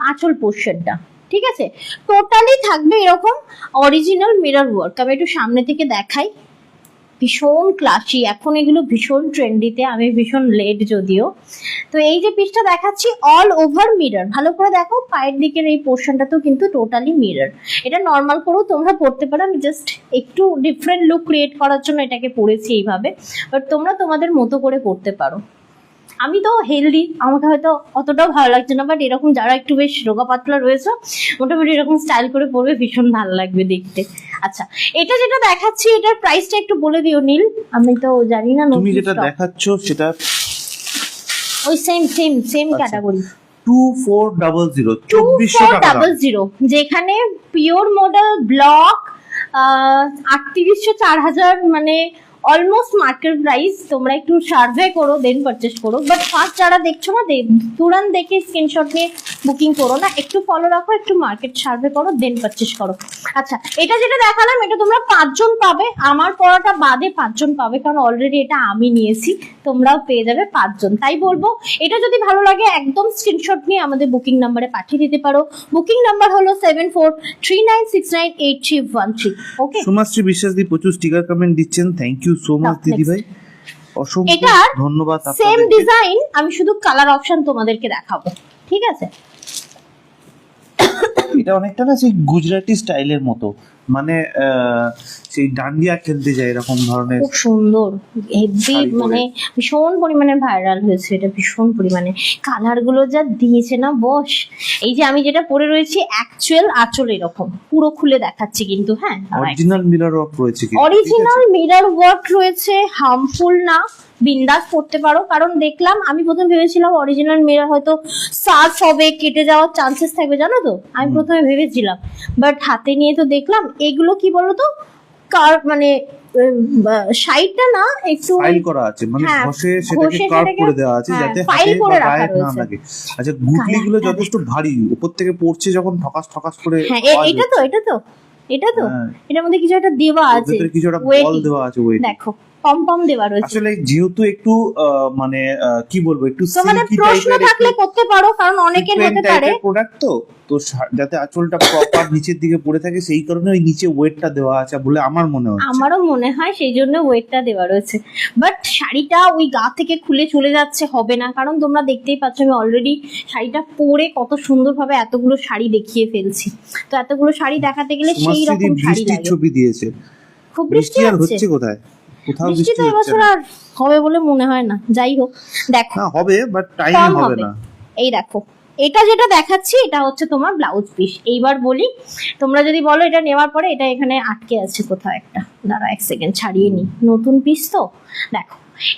আঁচল পোর্শনটা, ঠিক আছে? টোটালি থাকবে এরকম অরিজিনাল মিরর ওয়ার্ক। আমি একটু সামনে থেকে দেখাই, ভীষণ ক্লাসি, এখন এগুলো ভীষণ ট্রেন্ডিতে, আমি ভীষণ লেট যদিও। তো এই যে পিসটা দেখাচ্ছি অল ওভার মিরর, ভালো করে দেখো পায়ের দিকের এই পোর্শনটাতেও কিন্তু টোটালি মিরর। এটা নর্মাল করেও তোমরা পড়তে পারো, আমি জাস্ট একটু ডিফারেন্ট লুক ক্রিয়েট করার জন্য এটাকে পরেছি এইভাবে, বাট তোমরা তোমাদের মতো করে পড়তে পারো। আমি তো হেলদি, আমাকে হয়তো অতটাও ভালো লাগছে না, বাট এরকম যারা একটু বেশ রোগা পাতলা রয়েছে মোটামুটি এরকম স্টাইল করে পরবে, ভীষণ ভালো লাগবে দেখতে। আচ্ছা এটা যেটা দেখাচ্ছি এটার প্রাইসটা একটু বলে দিও নীল, আমি তো জানি না। তুমি যেটা দেখাচ্ছ সেটা ওই সেম ক্যাটাগরি 2400, 2400, যেখানে পিওর মডেল ব্লক 3800 4000, মানে অলমোস্ট মার্কেট প্রাইস। তোমরা একটু সার্ভে করো দেন পারচেস করো, বাট ফার্স্ট যারা দেখছো না তুরন্ত দেখে স্ক্রিনশট নিয়ে বুকিং করো না, একটু ফলো রাখো, একটু মার্কেট সার্ভে করো দেন পারচেস করো। আচ্ছা এটা যেটা দেখালাম এটা তোমরা 5 জন পাবে, আমার পড়াটা বাদে 5 জন পাবে, কারণ অলরেডি এটা আমি নিয়েছি, তোমরাও পেয়ে যাবে 5 জন। তাই বলবো এটা যদি ভালো লাগে একদম স্ক্রিনশট নিয়ে আমাদের বুকিং নাম্বারে পাঠিয়ে দিতে পারো। বুকিং নাম্বার হলো 7439698313। ওকে, সুমাশ্রী বিশ্বাস দি প্রচুর স্টিকার কমেন্ট দিচ্ছেন, থ্যাংক ইউ সো মাচ দিদি ভাই, অসংখ্য এটার ধন্যবাদ। সেম ডিজাইন আমি শুধু কালার অপশন তোমাদেরকে দেখাবো, ঠিক আছে? এটা অনেকটা না সেই গুজরাটি স্টাইলের মতো, মানে সেই ডান্ডিয়া খেলতে যায় এরকম ধরনের, খুব সুন্দর হেভি, মানে ভীষণ পরিমাণে ভাইরাল হয়েছে এটা, ভীষণ পরিমাণে। কালার গুলো যা দিয়েছে না বস। এই যে আমি যেটা পরে রয়েছি অ্যাকচুয়াল আঁচল এরকম, পুরো খুলে দেখাচ্ছি কিন্তু, হ্যাঁ অরিজিনাল মিরর ওয়ার্ক রয়েছে, কি অরিজিনাল মিরর ওয়ার্ক রয়েছে, হার্মফুল না, বিন্দাস পড়তে পারো। কারণ দেখলাম, আমি প্রথমে ভেবেছিলাম অরিজিনাল মিরর হয়তো সার্ফ হবে, কেটে যাওয়ার চান্সেস থাকবে, জানো তো? আমি প্রথমে ভেবেছিলাম, বাট হাতে নিয়ে তো দেখলাম এগুলো কি বলতো মানে সাইডটা না একটু ফাইল করা আছে, মানে ঘষে সেটাকে কার্ভ করে দেওয়া আছে যাতে ফাইল করে রাখা না লাগে। আচ্ছা গুটলিগুলো যথেষ্ট ভারী, উপর থেকে পড়ছে যখন ঠকাস ঠকাস করে। হ্যাঁ এটা তো এটার মধ্যে কিছু একটা দেওয়া আছে, কিছু একটা বল দেওয়া আছে, ওয়েট দেখো পম দেওয়া রয়েছে। আসলে যেহেতু একটু মানে কি বলবো, একটু তোমাদের প্রশ্ন থাকলে করতে পারো, কারণ অনেকের হতে পারে প্রোডাক্ট তো যাতে আঁচলটা প্রপার নিচের দিকে পড়ে থাকে, সেই কারণে ওই নিচে ওয়েটটা দেওয়া আছে বলে আমার মনে হয়। আমারও মনে হয় সেই জন্য ওয়েটটা দেওয়া রয়েছে, বাট শাড়িটা ওই গা থেকে খুলে চলে যাচ্ছে হবে না, কারণ তোমরা দেখতেই পাচ্ছ আমি অলরেডি শাড়িটা পরে কত সুন্দরভাবে এতগুলো শাড়ি দেখিয়ে ফেলছি। তো এতগুলো শাড়ি দেখাতে গেলে সেই রকম শাড়ি লাগে। ছবি দিয়েছে, খুব বৃষ্টি আর হচ্ছে কোথায়? কোথাও বৃষ্টি বৃষ্টি তো হচ্ছে এবছর না। আর হবে বলে মনে হয় না, যাই হোক দেখো না হবে, বাট টাইমে কম হবে হবে। না। এই দেখো, এটা যেটা দেখাচ্ছি এটা হচ্ছে তোমার ব্লাউজ পিস। এইবার বলি, তোমরা যদি বলো এটা নেওয়ার পরে এটা এখানে আটকে আছে কোথাও একটা, দাঁড়া এক সেকেন্ড ছাড়িয়ে নি, নতুন পিস তো। দেখো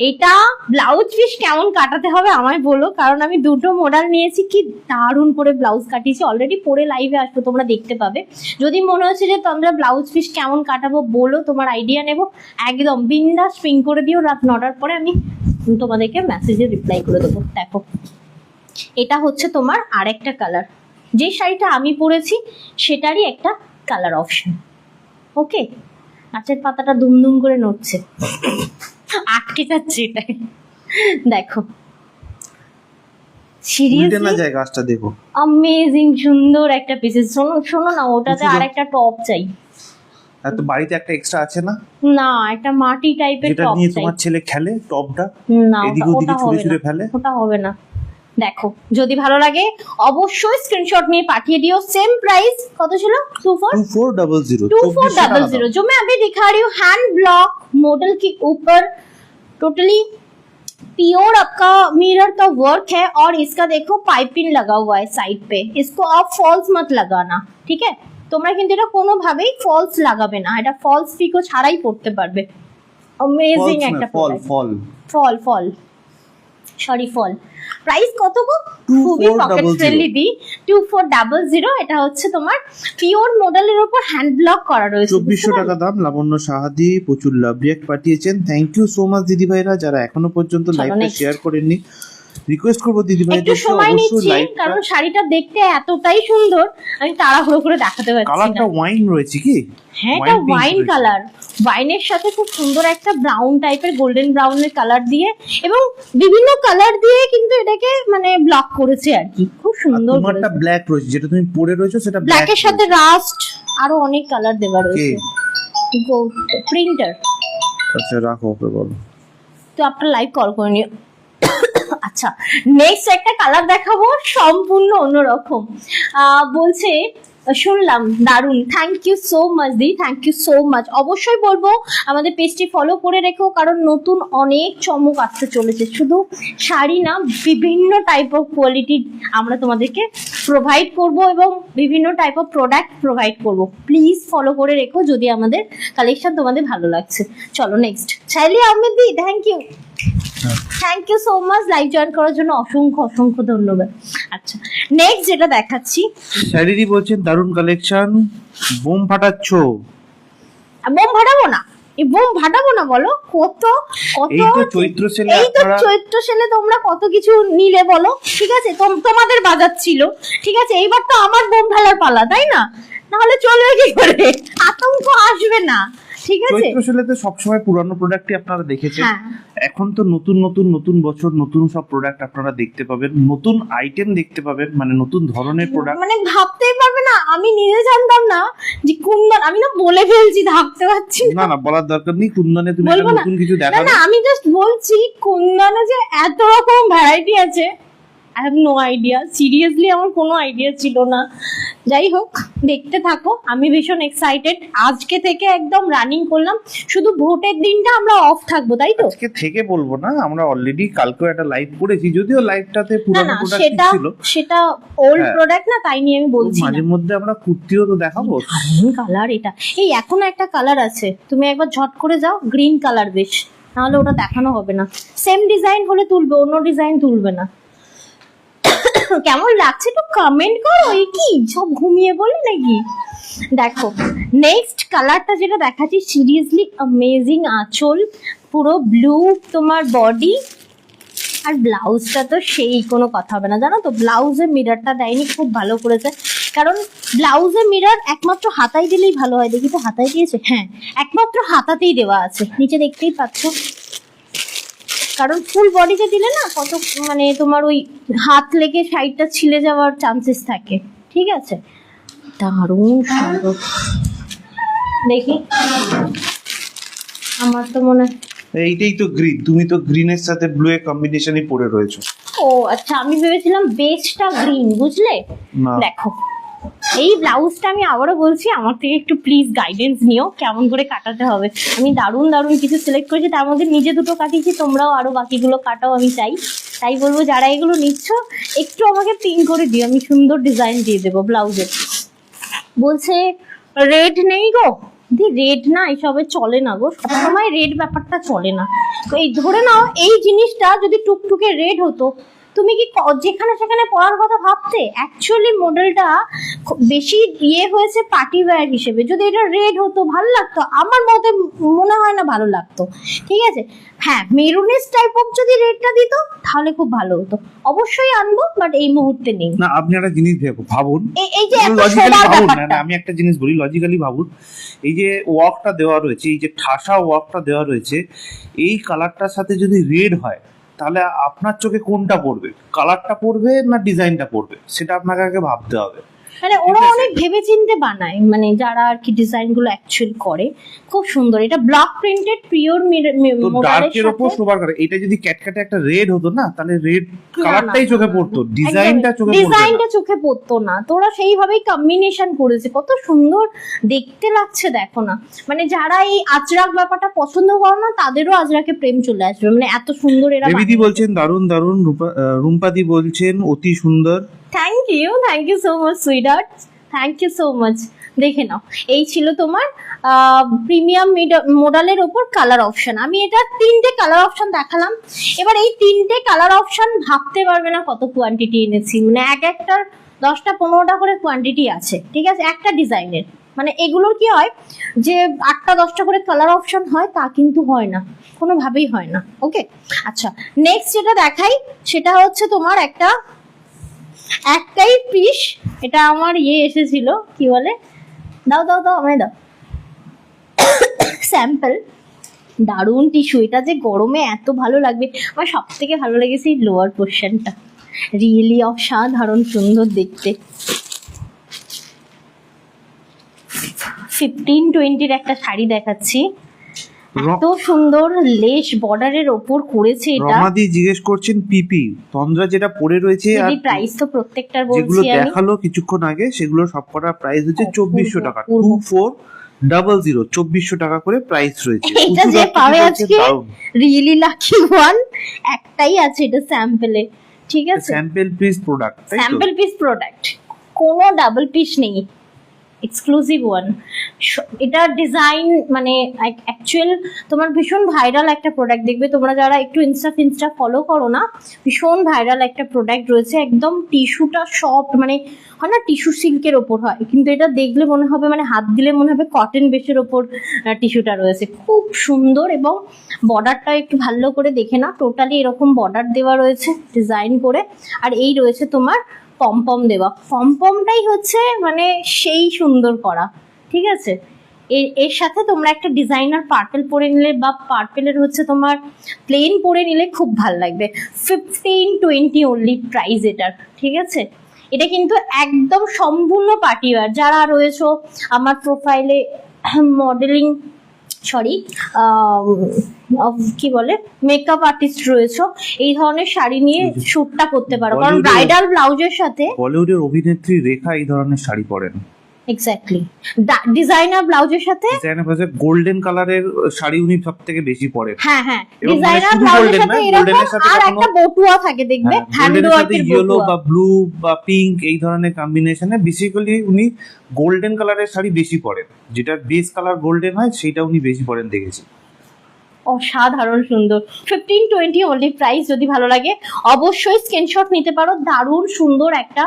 এটা ব্লাউজ পিস কেমন কাটাতে হবে আমায় বলো, কারণ আমি দুটো মডেল নিয়েছি, কি দারুণ করে ব্লাউজ কাটিয়েছি, অলরেডি পরে লাইভে আসবো তোমরা দেখতে পাবে। যদি মনে হচ্ছে যে তোমরা ব্লাউজ পিস কেমন কাটাবো বলো, তোমার আইডিয়া নেবো, একদম বিন্দাস পিং করে দিও, রাত 9টার পরে আমি তোমাদেরকে মেসেজে রিপ্লাই করে দেবো। দেখো এটা হচ্ছে তোমার আরেকটা কালার, যে শাড়িটা আমি পরেছি সেটারই একটা কালার অপশন। ওকে, গাছের পাতাটা দুমদুম করে নড়ছে, আটকে যাচ্ছে এটাই। দেখো উল্টে না সিরিয়াসলি যায় গাছটা, দেখো অ্যামেজিং সুন্দর একটা পিসেস। শোনো শোনো না, ওটাতে বুঝলাম। আরেকটা টপ চাই। আর তো বাড়িতে একটা এক্সট্রা আছে না, না, একটা মাটি টাইপের যেটা টপ নিয়ে চাই। তোমার ছেলে খেলে, টপটা না এদিকে ওদিকে ওটা ছুঁড়ে হবে ছুঁড়ে না, ফেলে। ওটা হবে না। দেখো যদি ভালো লাগে অবশ্যই স্ক্রিনশট নিয়ে পাঠিয়ে দিও। सेम प्राइस कत ছিল 2400 2400 जो मैं अभी दिखा रही हूँ हैंड ब्लॉक मॉडल के ऊपर टोटली प्योर आपका मिरर का वर्क है, और इसका देखो पाइपिंग लगा हुआ है साइड पे, इसको आप फॉल्स मत लगाना, ठीक है? তোমরা কিন্তু এটা কোনোভাবেই ফলস লাগাবে না, এটা ফলস পিকো ছাড়াই পড়তে পারবে। অ্যামেজিং একটা ফল ফল ফল ফল সরি ফল। প্রাইস কত গো? খুবই পকেট 2400 ফ্রেন্ডলি দি 2400। এটা হচ্ছে তোমার পিওর মডেলের উপর হ্যান্ড ব্লক করা রয়েছে। 2400 টাকা দাম। লাবণ্য সাহাদি প্রচুর লাভ রিয়াক্ট পাঠিয়েছেন, থ্যাংক ইউ সো মাচ দিদি ভাইরা। যারা এখনো পর্যন্ত চলো, লাইভটা next। শেয়ার করেননি, রিকোয়েস্ট করবো দিদি একটু ভাইদেরকে সময় অবশ্যই নিচ্ছি লাইভটা। কারণ শাড়িটা দেখতে এতটাই সুন্দর, আমি তাড়াহুড়ো করে দেখাতে পারছি কালারটা না। ওয়াইন রয়েছে কি? হ্যাঁ, এটা wine pink ওয়াইন রয়েছে। কালার, ওয়াইনের সাথে খুব সুন্দর একটা ব্রাউন টাইপের গোল্ডেন ব্রাউনের কালার দিয়ে, এবং বিভিন্ন কালার দিয়ে কিন্তু এটাকে মানে ব্লক করেছে আর কি, খুব আর সুন্দর তোমারটা করেছে। ব্ল্যাক রয়েছে, যেটা তুমি পরে রয়েছো সেটা ব্ল্যাকের সাথে রাস্ট আরো অনেক কালার দেওয়া রয়েছে। প্রিন্টার আচ্ছা রাখো, ওকে বলো। তো আপনার লাইভ কল করে নিও। আচ্ছা, নেক্সট একটা কালার দেখাবো সম্পূর্ণ অন্যরকম। বলছে শুনলাম দারুন, থ্যাংক ইউ সো মাচ দি, থ্যাংক ইউ সো মাচ। অবশ্যই বলবো আমাদের পেজটি ফলো করে রেখো, কারণ নতুন অনেক চমক আসতে চলেছে। শুধু শাড়ি না, বিভিন্ন টাইপ অফ কোয়ালিটি আমরা তোমাদেরকে প্রোভাইড করব, এবং বিভিন্ন টাইপ অফ প্রোডাক্ট প্রোভাইড করব। প্লিজ ফলো করে রেখো যদি আমাদের কালেকশন তোমাদের ভালো লাগছে। চলো next, Shaili Ahmed di, thank you, thank you so much live join করার জন্য, অসংখ্য অসংখ্য ধন্যবাদ। আচ্ছা, নেক্সট যেটা দেখাচ্ছি, শাড়িটি বলছেন দারুণ কালেকশন, বোম ফাটাচ্ছ। বোম ফাটাবো না, এই বোম ফাটাবো না বলো, কত কত এই তো চৈত্র সেলে এই তো আপনারা চৈত্র সেলে তোমরা কত কিছু নিলে বলো, ঠিক আছে? তোমাদের বাজার ছিল, ঠিক আছে? এইবার তো আমার বোম ফেলার পালা, তাই না? নাহলে চলবে কি করে, আতঙ্ক আসবে না, ঠিক আছে? চৈত্র সেলেতে সবসময় পুরানো প্রোডাক্টই আপনারা দেখেছেন। হ্যাঁ, এখন তো নতুন নতুন নতুন বছর নতুন সব প্রোডাক্ট আপনারা দেখতে পাবেন, নতুন আইটেম দেখতে পাবেন, মানে নতুন ধরনের প্রোডাক্ট। মানে ভাবতেই পারবে না, আমি নিজে জানতাম না যে কুন্দন, আমি না বলে ফেলছি, ভাবতে পারছি না। না না, বলার দরকার নেই, কুন্দনে তুমি বলবো একটা না। নতুন কিছু না দেখাবে। না, আমি জাস্ট বলছি কুন্দনে যে এত রকম ভ্যারাইটি আছে, I have no idea, seriously আমার কোনো আইডিয়া ছিল না। যাই হোক, দেখতে থাকো, আমি ভীষণ এক্সাইটেড। আজকে থেকে একদম রানিং করলাম, শুধু ভোটের দিনটা আমরা অফ থাকবো, তাই তো? আজকে থেকে বলবো না, আমরা অলরেডি কালকেও একটা লাইভ করেছি, যদিও লাইভটাতে না পুরানো না, প্রোডাক্ট সেটা ছিল। সেটা ওল্ড হ্যাঁ। প্রোডাক্ট না, তাই নিয়ে আমি বলছি না। মাঝে মধ্যে আমরা কুর্তিও তো দেখাবো। কালার এটা, এই এখনো একটা কালার আছে, তুমি একবার ঝট করে যাও, গ্রিন কালার বেশ, নাহলে ওটা দেখানো হবে না। সেম ডিজাইন হলে তুলবে, অন্য ডিজাইন তুলবে না। কেমন লাগছে একটু কমেন্ট করো। এই কি সব ঘুমিয়ে বলি নাকি? দেখো নেক্সট কালারটা যেটা দেখাচ্ছি, সিরিয়াসলি অ্যামেজিং আঁচল, পুরো ব্লু তোমার বডি, আর ব্লাউজটা তো সেই কোনো কথা হবে না, জানো তো? ব্লাউজে মিররটা দেয়নি, খুব ভালো করেছে, কারণ ব্লাউজে মিরর একমাত্র হাতায় দিলেই ভালো হয়। দেখি তো হাতায় দিয়েছে, হ্যাঁ একমাত্র হাতাতেই দেওয়া আছে, নিচে দেখতেই পাচ্ছ। কারণ ফুল বডিতে দিলে না কত মানে তোমার ওই হাত লেগে সাইডটা ছিলে যাওয়ার চান্সেস থাকে, ঠিক আছে? দারুণ সুন্দর, দেখি আমার তো মনে হয়, এইটাই তো গ্রিন, তুমি তো গ্রিনের সাথে ব্লু এর কম্বিনেশনই পরে রয়েছো। ও আচ্ছা, আমি ভেবেছিলাম বেসটা গ্রিন, বুঝলে? না। দেখো এই ব্লাউজটা আমি আবারও বলছি, আমার থেকে একটু প্লিজ গাইডেন্স নিও কেমন করে কাটাতে হবে। আমি দারুণ দারুণ কিছু সিলেক্ট করেছি, তার মধ্যে নিজে দুটো কাটিয়েছি, তোমরাও আরো বাকিগুলো কাটাও আমি চাই। তাই বলবো যারা এগুলো নিচ্ছ একটু আমাকে পিন করে দিও, আমি সুন্দর ডিজাইন দিয়ে দেবো ব্লাউজের। বলছে রেড নেই গো দি, রেড না এসবে চলে না গো, সবসময় রেড ব্যাপারটা চলে না। তো এই ধরে নাও এই জিনিসটা যদি টুকটুকে রেড হতো, তুমি কি যেখানে সেখানে পরার কথা ভাবতে? অ্যাকচুয়ালি মডেলটা বেশি হয়েছে পার্টি ওয়্যার হিসেবে। যদি এটা রেড হতো ভালো লাগতো, আমার মতে মনে হয় না ভালো লাগতো। ঠিক আছে, হ্যাঁ মেরুনিস টাইপ অফ যদি রেডটা দিত তাহলে খুব ভালো হতো, অবশ্যই আনবো, বাট এই মুহূর্তে নেই। না আপনি একটা জিনিস ভাবুন, এই যে এত লজিক্যালি শোবার ভাবুন, ব্যাপারটা। আমি একটা জিনিস বলি, লজিক্যালি ভাবুন। এই যে ওয়ার্কটা দেওয়া রয়েছে, এই যে ঠাসা ওয়ার্কটা দেওয়া রয়েছে, এই কালারটার সাথে যদি রেড হয় তাহলে আপনার চোখে কোনটা পড়বে? কালারটা পড়বে না ডিজাইনটা পড়বে? সেটা আপনাকে আগে ভাবতে হবে। মানে ওরা অনেক ভেবে চিন্তে বানায়, মানে যারা আর কি ডিজাইন গুলো অ্যাকচুয়ালি করে খুব সুন্দর। এটা ব্লক প্রিন্টেড পিওর তো মোডালের ডার্কের ওপর সাথে। শোবার কালার, এটা যদি ক্যাটক্যাটে একটা রেড হতো না, তাহলে রেড কালারটাই চোখে পড়তো, ডিজাইনটা চোখে পড়তো না। ডিজাইনটা চোখে পড়তো না, তোরা সেইভাবেই কম্বিনেশন করেছে, কত সুন্দর দেখতে লাগছে দেখো না। মানে যারা এই আজরাক ব্যাপারটা পছন্দ করো না তাদেরও আজরাকে প্রেম চলে আসবে, মানে এত সুন্দর এরা। দেবীদি বলছেন দারুন দারুন, রুম্পাদি বলছেন অতি সুন্দর। Thank you so much sweetheart, thank you so much. দেখে নাও, এই ছিল তোমার প্রিমিয়াম মডেলের ওপর কালার অপশন। আমি এটা 3টে কালার অপশন দেখালাম। এবার এই 3টে কালার অপশন ভাবতে পারবে না কত কোয়ান্টিটি এনেছি, মানে এক একটার 10টা 15টা করে কোয়ান্টিটি আছে। ঠিক আছে, একটা ডিজাইনের, মানে এগুলোর কি হয় যে 8টা 10টা করে কালার অপশন হয়, তা কিন্তু হয় না, কোনোভাবেই হয় না। ওকে, আচ্ছা নেক্সট যেটা দেখাই সেটা হচ্ছে তোমার একটাই পিস। এটা আমার এসেছিল, কি বলে, দাও দাও দাও আমায় দাও, স্যাম্পল। দারুণ টিস্যু, এটা যে গরমে এত ভালো লাগবে। আমার সব থেকে ভালো লেগেছে এই লোয়ার পোর্শনটা, রিয়েলি অসাধারণ সুন্দর দেখতে। 15-20 একটা শাড়ি দেখাচ্ছি, এত সুন্দর লেস বর্ডারের ওপর করেছে এটা। রমাদি জিজ্ঞেস করছেন পিপি তন্দ্রা যেটা পড়ে রয়েছে, আর প্রাইস তো প্রত্যেকটার যেগুলো বলছি আমি। দেখালো কিছুক্ষণ আগে সেগুলো সবকটার প্রাইস হচ্ছে 2400 টাকা। অপূর্ব। 2400 2400 টাকা করে প্রাইস রয়েছে। এটা উঁচু যে রক্ত পাবে রয়েছে, আজকে দারুণ। রিয়েলি লাকি ওয়ান, একটাই আছে এটা স্যাম্পলে। ঠিক আছে, স্যাম্পল পিস প্রোডাক্ট, তাই তো? স্যাম্পল পিস প্রোডাক্ট, কোনো ডাবল পিস নেই, এক্সক্লুসিভ ওয়ান। এটা ডিজাইন মানে অ্যাকচুয়াল তোমার ভীষণ ভাইরাল একটা প্রোডাক্ট। দেখবে তোমরা যারা একটু ইনস্টা ফলো করো না, ভীষণ ভাইরাল একটা প্রোডাক্ট রয়েছে, একদম টিস্যুটা সফট, মানে হয় না টিস্যু সিল্কের ওপর হয়, কিন্তু এটা দেখলে মনে হবে মানে হাত দিলে মনে হবে কটন বেসের ওপর টিস্যুটা রয়েছে, খুব সুন্দর। এবং বর্ডারটা একটু ভালো করে দেখে না, টোটালি এরকম বর্ডার দেওয়া রয়েছে ডিজাইন করে। আর এই রয়েছে তোমার পমপম দেওয়া, পমপমটাই হচ্ছে মানে সেই সুন্দর করা। ঠিক আছে, এর সাথে তোমরা একটা ডিজাইনার পার্পেল পরে নিলে, বা পার্পেলের হচ্ছে তোমার প্লেন পরে নিলে খুব ভাল লাগবে। 15-20 অনলি প্রাইস এটার। ঠিক আছে, এটা কিন্তু একদম সম্পূর্ণ পার্টি ওয়্যার। যারা রয়েছো আমার প্রোফাইলে মডেলিং কি বলে মেকআপ আর্টিস্ট রয়েছে, এই ধরনের শাড়ি নিয়ে শ্যুটটা করতে পারো, কারণ ব্রাইডাল ব্লাউজের সাথে। বলিউডের অভিনেত্রী রেখা এই ধরনের শাড়ি পরেন। এক্স্যাক্টলি, ডিজাইনার ব্লাউজের সাথে, ডিজাইনার ব্লাউজে গোল্ডেন কালারের শাড়ি উনি সবথেকে বেশি পরেন। হ্যাঁ হ্যাঁ, এবং মানে ডিজাইনার শুধু ব্লাউজের golden সাথে না, এরকম, golden এর সাথে আর কখনো- একটা বটুয়া থাকে দেখবে, হ্যান্ড গোল্ডেনের সাথে ওয়ার্কের ইয়েলো বটুয়া। বা ব্লু বা পিঙ্ক এই ধরনের কম্বিনেশনে বেসিক্যালি উনি গোল্ডেন কালারের শাড়ি বেশি পরেন, যেটা বেস কালার গোল্ডেন হয় সেটা উনি বেশি পরেন দেখেছি। অসাধারণ সুন্দর। 15-20 অনলি প্রাইস। যদি ভালো লাগে অবশ্যই স্ক্রিনশট নিতে পারো। দারুণ সুন্দর একটা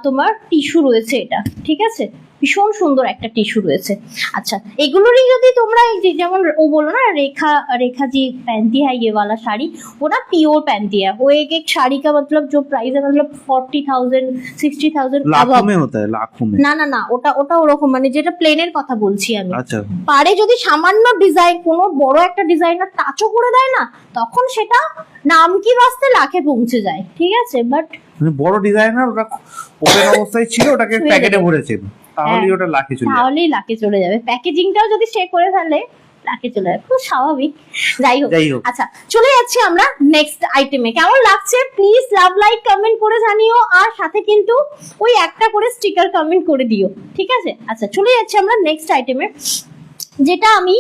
তোমার টিস্যু রয়েছে এটা। ঠিক আছে, ভীষণ সুন্দর একটা টিস্যু রয়েছে। আচ্ছা, এগুলোরই যদি তোমরা এই যে যেমন ও বলো না रेखा जी पहनती है ये वाला साड़ी, वो ना प्योर पहनती है। वो एक साड़ी का मतलब जो प्राइस है मतलब 40,000 60,000 লাখো মে হতা है, লাখো মে। না ওটা ওরকম, মানে যেটা প্লেনের কথা বলছি আমি। আচ্ছা, পারে যদি সামান্য ডিজাইন, কোনো বড় একটা ডিজাইনার টাচও করে দেয় না, তখন সেটা নাম কি বাস্তে লাখে পৌঁছে যায়। ঠিক আছে, বাট মানে বড় ডিজাইনার ওটা ওপেন অবস্থায় ছিল, ওটাকে ছুঁয়ে প্যাকেটে দেবে। ভরেছেন, তাহলেই ওটা লাখে চলে যাবে। তাহলেই লাখে চলে যাবে। প্যাকেজিংটাও যদি সে করে ফেলে লাকে চলে যাবে, খুব স্বাভাবিক। যাই হোক, যাই হোক। আচ্ছা চলে যাচ্ছি আমরা নেক্সট আইটেমে। কেমন লাগছে প্লিজ লাভ লাইক কমেন্ট করে জানিও, আর সাথে কিন্তু ওই একটা করে স্টিকার কমেন্ট করে দিও, ঠিক আছে? আচ্ছা চলে যাচ্ছি আমরা নেক্সট আইটেমে, যেটা আমি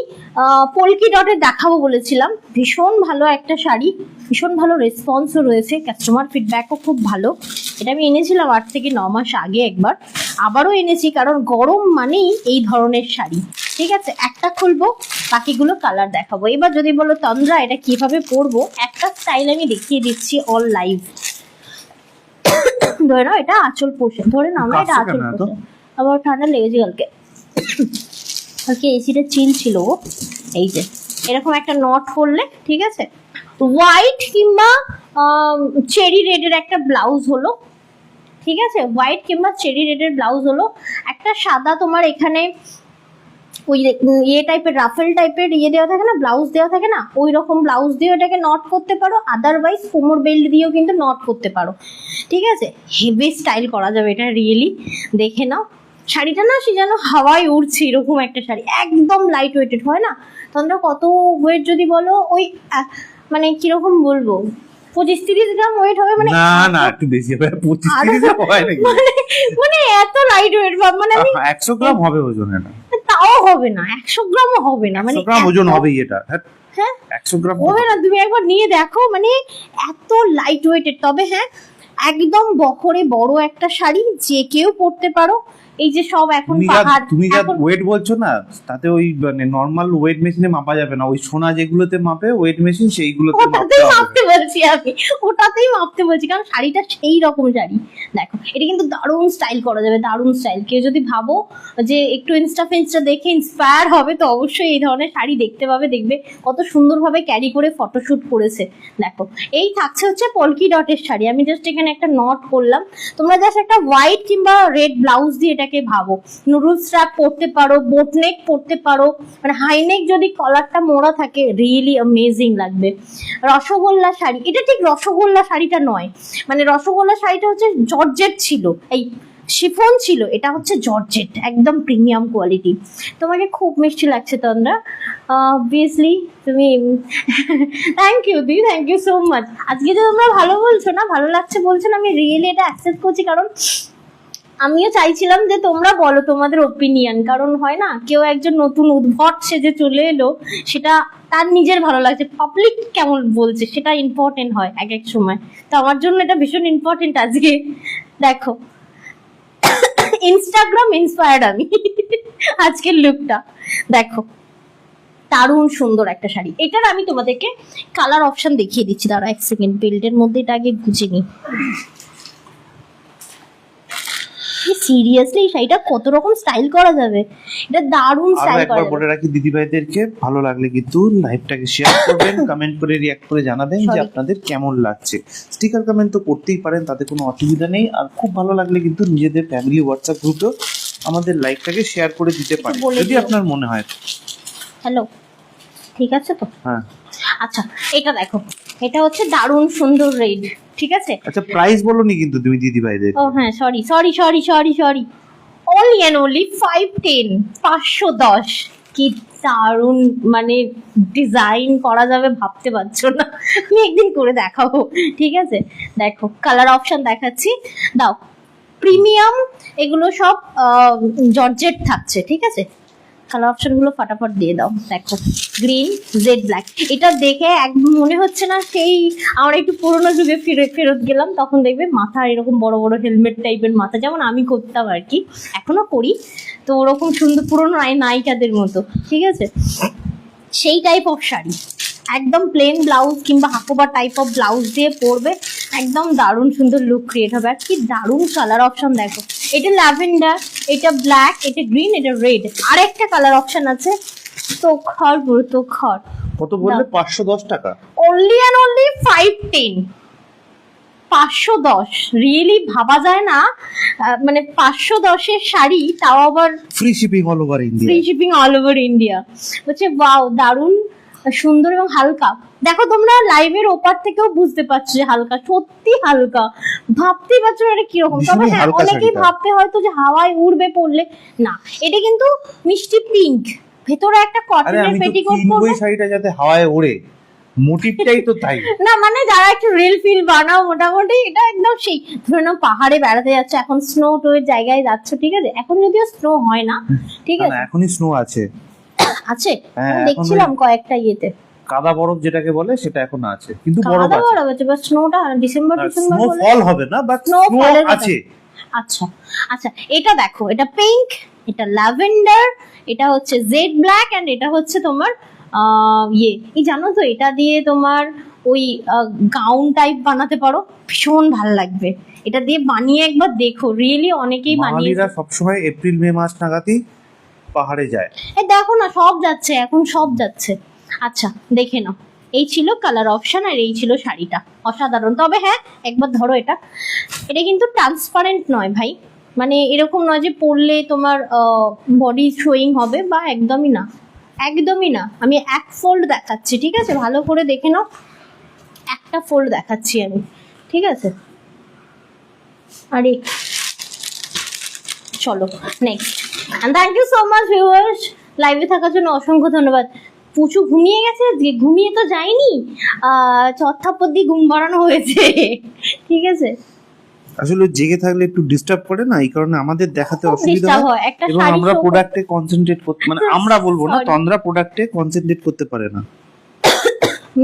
পলকি ডটে দেখাবো বলেছিলাম। ভীষণ ভালো একটা শাড়ি, ভীষণ ভালো রেসপন্সও রয়েছে, কাস্টমার ফিডব্যাকও খুব ভালো। এটা আমি এনেছিলাম 8 থেকে 9 মাস আগে একবার, আবারও এনেছি, কারণ গরম মানেই এই ধরনের শাড়ি, ঠিক আছে? একটা খুলবো, বাকিগুলো কালার দেখাবো। এবার যদি বলো তন্দ্রা এটা কিভাবে পরবো, একটা স্টাইল আমি দেখিয়ে দিচ্ছি অল লাইভ। ধরে নাও এটা আঁচল পোষণ, ধরে নাও আমরা এটা আঁচল পোষণ। আবার ঠান্ডা লেগেছে কালকে এসিটা চিল ছিল। এই যে এরকম একটা নট করলে, ঠিক আছে? হোয়াইট কিংবা চেরি রেডের একটা ব্লাউজ হলো, ঠিক আছে? হোয়াইট কিংবা চেরি রেডের ব্লাউজ হলো, একটা সাদা তোমার এখানে ওই ইয়ে টাইপের রাফেল টাইপের ইয়ে দেওয়া থাকে না, ব্লাউজ দেওয়া থাকে না, ওই রকম ব্লাউজ দিয়ে ওটাকে নট করতে পারো, আদারওয়াইজ কোমর বেল্ট দিয়েও কিন্তু নট করতে পারো, ঠিক আছে? হেভি স্টাইল করা যাবে এটা, রিয়েলি দেখে নাও। শাড়িটা না সে যেন হাওয়ায় উড়ছে এরকম একটা শাড়ি, একদম লাইট ওয়েটেড হয় না। তোমরা কত ওয়েট যদি বলো, ওই মানে কিরকম বলবো, 25-30 গ্রাম ওয়েট হবে, মানে না না একটু বেশি হবে, 25-30 গ্রাম হয় নাকি? মানে এত লাইট ওয়েট, মানে আমি 100 গ্রাম হবে ওজন, এটা তাও হবে না, 100 গ্রামও হবে না, মানে 100 গ্রাম ওজন হবেই এটা। হ্যাঁ 100 গ্রাম হবে না, তুমি একবার নিয়ে দেখো, মানে এত লাইট ওয়েটেড। তবে হ্যাঁ একদম বহরে বড় একটা শাড়ি, যে কেউ পরতে পারো। এই যে সব এখন পাহাড়, তুমি যা ওয়েট বলছো না, তাতে ওই মানে নরমাল ওয়েট মেশিনে মাপা যাবে না, ওই সোনা যেগুলোতে মাপে ওয়েট মেশিন, সেইগুলোতে ওটাতেই মাপতে বলছি আমি, ওটাতেই মাপতে বলছি, কারণ শাড়িটা সেই রকম শাড়ি। দেখো এটা কিন্তু দারুণ স্টাইল করা যাবে, দারুণ স্টাইল। কেউ যদি ভাবো যে একটু ইনস্টা ফিনস্টা দেখে ইন্সপায়ার হবে, তো অবশ্যই এই ধরনের শাড়ি দেখতে পাবে। দেখবে কত সুন্দরভাবে ক্যারি করে ফটোশুট করেছে। দেখো এই থাকছে হচ্ছে পলকি ডটের শাড়ি, আমি জাস্ট এখানে একটা নট করলাম। তোমরা জাস্ট একটা হোয়াইট কিংবা রেড ব্লাউজ দিয়ে এটাকে ভাবো, নুডল স্ট্র্যাপ পরতে পারো, বোট নেক পরতে পারো, মানে হাই নেক যদি কলারটা মোড়া থাকে, রিয়েলি অ্যামেজিং লাগবে। রসগোল্লা শাড়ি, এটা ঠিক রসগোল্লা শাড়িটা নয়, মানে রসগোল্লা শাড়িটা হচ্ছে জর্জেট ছিল, এই শিফন ছিল, এটা হচ্ছে জর্জেট, একদম প্রিমিয়াম কোয়ালিটি। তোমাকে খুব মিষ্টি লাগছে তন্দ্রা, অবভিয়াসলি তুমি থ্যাংক ইউ দি, থ্যাংক ইউ সো মাচ। আজকে যে তোমরা ভালো বলছো না, ভালো লাগছে বলছো না, আমি রিয়েলি এটা অ্যাকসেপ্ট করছি, কারণ আমিও চাইছিলাম যে তোমরা বলো তোমাদের ওপিনিয়ন, কারণ হয় না কেউ একজন নতুন উদ্ভট সেজে চলে এলো, সেটা তার নিজের ভালো লাগছে, পাবলিক কেমন বলছে সেটা ইম্পর্টেন্ট হয় এক এক সময়। তো আমার জন্য এটা ভীষণ ইম্পর্টেন্ট আজকে। দেখো ইনস্টাগ্রাম ইন্সপায়ার্ড আমি আজকের লুকটা দেখো, দারুণ সুন্দর একটা শাড়ি। এটার আমি তোমাদেরকে কালার অপশন দেখিয়ে দিচ্ছি, দাঁড়া এক সেকেন্ড, বেল্টের মধ্যে এটা আগে গুছিয়ে নিই। সিরিয়াসলি এই শাড়িটা কত রকম স্টাইল করা যাবে, এটা দারুণ স্টাইল করা যাবে। বলে রাখি দিদি ভাইদেরকে, ভালো লাগলে কিন্তু লাইভটাকে শেয়ার করবেন, কমেন্ট করে রিঅ্যাক্ট করে জানাবেন যে আপনাদের কেমন লাগছে। স্টিকার কমেন্ট তো করতেই পারেন, তাতে কোনো অসুবিধা নেই। আর খুব ভালো লাগলে কিন্তু নিজেদের ফ্যামিলি হোয়াটসঅ্যাপ গ্রুপেও আমাদের লাইভটাকে শেয়ার করে দিতে পারেন, যদি আপনার মনে হয়। হ্যালো, ঠিক আছে তো? হ্যাঁ আচ্ছা এটা দেখো, এটা হচ্ছে দারুণ সুন্দর রেড, ঠিক আছে? আচ্ছা প্রাইস বলোনি কিন্তু তুমি দিদি ভাইদের। ও হ্যাঁ sorry sorry sorry sorry sorry, only and only 510, 510। কি দারুণ মানে ডিজাইন করা যাবে ভাবতে পারছো না, আমি একদিন করে দেখাবো, ঠিক আছে? দেখো কালার অপশন দেখাচ্ছি, দাও। প্রিমিয়াম এগুলো সব জর্জেট থাকছে, ঠিক আছে? কালার অপশন গুলো ফাটাফাট দিয়ে দাও। দেখো গ্রিন, জেড ব্ল্যাক, এটা দেখে একদম মনে হচ্ছে না সেই আমরা একটু পুরোনো যুগে ফেরত গেলাম। তখন দেখবে মাথা এরকম বড় বড় হেলমেট টাইপের মাথা, যেমন আমি করতাম আর কি, এখনো করি, তো ওরকম সুন্দর পুরোনো নায়িকাদের মতো, ঠিক আছে? সেই টাইপ অফ শাড়ি, একদম প্লেন ব্লাউজ কিংবা হাকোবা টাইপ অফ ব্লাউজ দিয়ে পরবে, একদম দারুণ সুন্দর লুক ক্রিয়েট হবে। আর কি দারুণ কালার অপশন দেখো, এটা ল্যাভেন্ডার, এটা ব্ল্যাক, এটা গ্রিন, এটা রেড, আর একটা কালার অপশন আছে তো খড়, পুরো তো খড়। কত বললে? 510 টাকা, অনলি অ্যান্ড অনলি 510, 510। রিয়েলি ভাবা যায় না, মানে 510-এর শাড়ি, তাও আবার free shipping all over India, free shipping all over India. বলছে ওয়াও, দারুণ সুন্দর এবং হালকা। দেখো তোমরা লাইভের ওপার থেকেও বুঝতে পারছো যে হালকা, সত্যি হালকা, ভাবতেই পারছো না এটা কিরকম। তবে হ্যাঁ অনেকেই ভাবতে হয়তো যে হাওয়ায় উড়বে পড়লে, না, এটা কিন্তু মিষ্টি পিঙ্ক, ভেতরে একটা আরে কটনের আমি তো পেটিকোট কিনবো পরবে। এই শাড়িটা যাতে হাওয়ায় ওড়ে, মোটিভটাই তো তাই। না মানে যারা একটু রিল ফিল বানাও মোটামুটি এটা একদম সেই ধরে নাও পাহাড়ে বেড়াতে যাচ্ছে, এখন স্নো টোয়ের জায়গায় যাচ্ছে, ঠিক আছে, এখন যদিও স্নো হয় না, ঠিক না, আছে, এখনই স্নো আছে, আছে, হ্যাঁ, আমি এখন দেখছিলাম কয়েকটা ইয়েতে কাদা বরফ যেটাকে বলে সেটা এখন আছে, কিন্তু বরফ কাদা আছে। বরফ আছে, বা স্নোটা ডিসেম্বর ডিসেম্বর বলে। স্নোফল হবে না, বাট স্নো Snowfall এর কথা। আছে। আচ্ছা আচ্ছা, এটা দেখো, এটা পিঙ্ক, এটা ল্যাভেন্ডার, এটা হচ্ছে জেড ব্ল্যাক, এন্ড এটা হচ্ছে তোমার ইয়ে, এই জানো তো এটা দিয়ে তোমার ওই গাউন টাইপ বানাতে পারো, ভীষণ ভালো লাগবে। এটা দিয়ে বানিয়ে একবার দেখো, রিয়েলি অনেকেই বানিয়ে। বাঙালিরা সবসময় এপ্রিল মে মাস নাগাদই পাহাড়ে যায়। এই দেখো না, সব যাচ্ছে এখন, সব যাচ্ছে। আচ্ছা দেখে নাও, এই ছিল কালার অপশন, আর এই ছিল শাড়িটা, অসাধারণ। তবে হ্যাঁ, একবার ধরো এটা, এটা কিন্তু ট্রান্সপারেন্ট নয় ভাই, মানে এরকম নয় যে পরলে তোমার বডি শোয়িং হবে, বা একদমই না, একদমই না। আমি এক ফোল্ড দেখাচ্ছি, ঠিক আছে, ভালো করে দেখে নাও, একটা ফোল্ড দেখাচ্ছি আমি, ঠিক আছে। আরে চলো next, thank you so much viewers, লাইভে থাকার জন্য অসংখ্য ধন্যবাদ। পুচু ঘুমিয়ে গেছে, যে ঘুমিয়ে তো যায়নি, চত্থাপ্পর দিয়ে ঘুম বাড়ানো হয়েছে, ঠিক আছে। আসলে জেগে থাকলে একটু ডিস্টার্ব করে না, এই কারণে আমাদের দেখাতে খুব অসুবিধা disturb হয়, হয়, একটা এবং শাড়ি আমরা show প্রোডাক্টে কনসেন্ট্রেট করতে, মানে আমরা বলবো না, Sorry. তন্দ্রা প্রোডাক্টে কনসেন্ট্রেট করতে পারে না।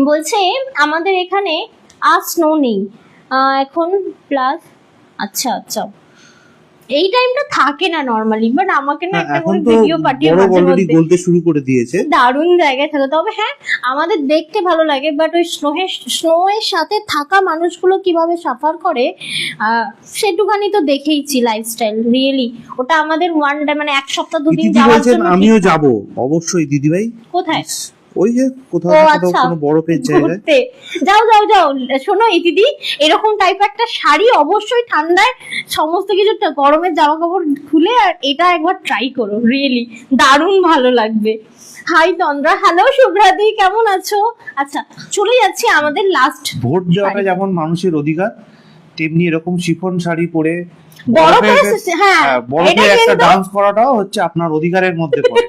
বলছে আমাদের এখানে আর স্নো নেই এখন, প্লাস আচ্ছা আচ্ছা, এই টাইমটা থাকে না নরমালি, বাট আমাকে না হ্যাঁ, একটা এখন করে তো ভিডিও পাঠিয়ে বরফ মাঝে অলরেডি মধ্যে গলতে শুরু করে দিয়েছে। দারুণ জায়গায় থাকে। তবে হ্যাঁ, আমাদের দেখতে ভালো লাগে, বাট ওই স্নো এর সাথে থাকা মানুষগুলো কিভাবে সাফার করে সেটুখানি তো দেখেইছি লাইফস্টাইল, রিয়েলি ওটা আমাদের ওয়ান ডে, মানে এক সপ্তাহ দুদিন দিদি যাওয়ার বলছেন জন্য আমিও ঠিকঠাক। যাব, অবশ্যই দিদিভাই। কোথায়? ওই যে কোথাও ও না কোথাও আচ্ছা, কোনো বরফের জায়গায়। ঘুরতে যাও যাও যাও। শোনো এই দিদি, এরকম টাইপ একটা শাড়ি অবশ্যই ঠান্ডায় সমস্ত কিছু গরমের জামা কাপড় খুলে আর এটা একবার ট্রাই করো, রিয়েলি দারুণ ভালো লাগবে। হাই তন্দ্রা, হ্যালো শুভ্রাদি, কেমন আছো? আচ্ছা চলে যাচ্ছি আমাদের লাস্ট। ভোট দেওয়াটা যেমন মানুষের অধিকার, তেমনি এরকম শিফন শাড়ি পরে বরফে হ্যাঁ, বরফে এটা একটা কিন্তু ডান্স করাটাও হচ্ছে আপনার অধিকারের মধ্যে পড়ে।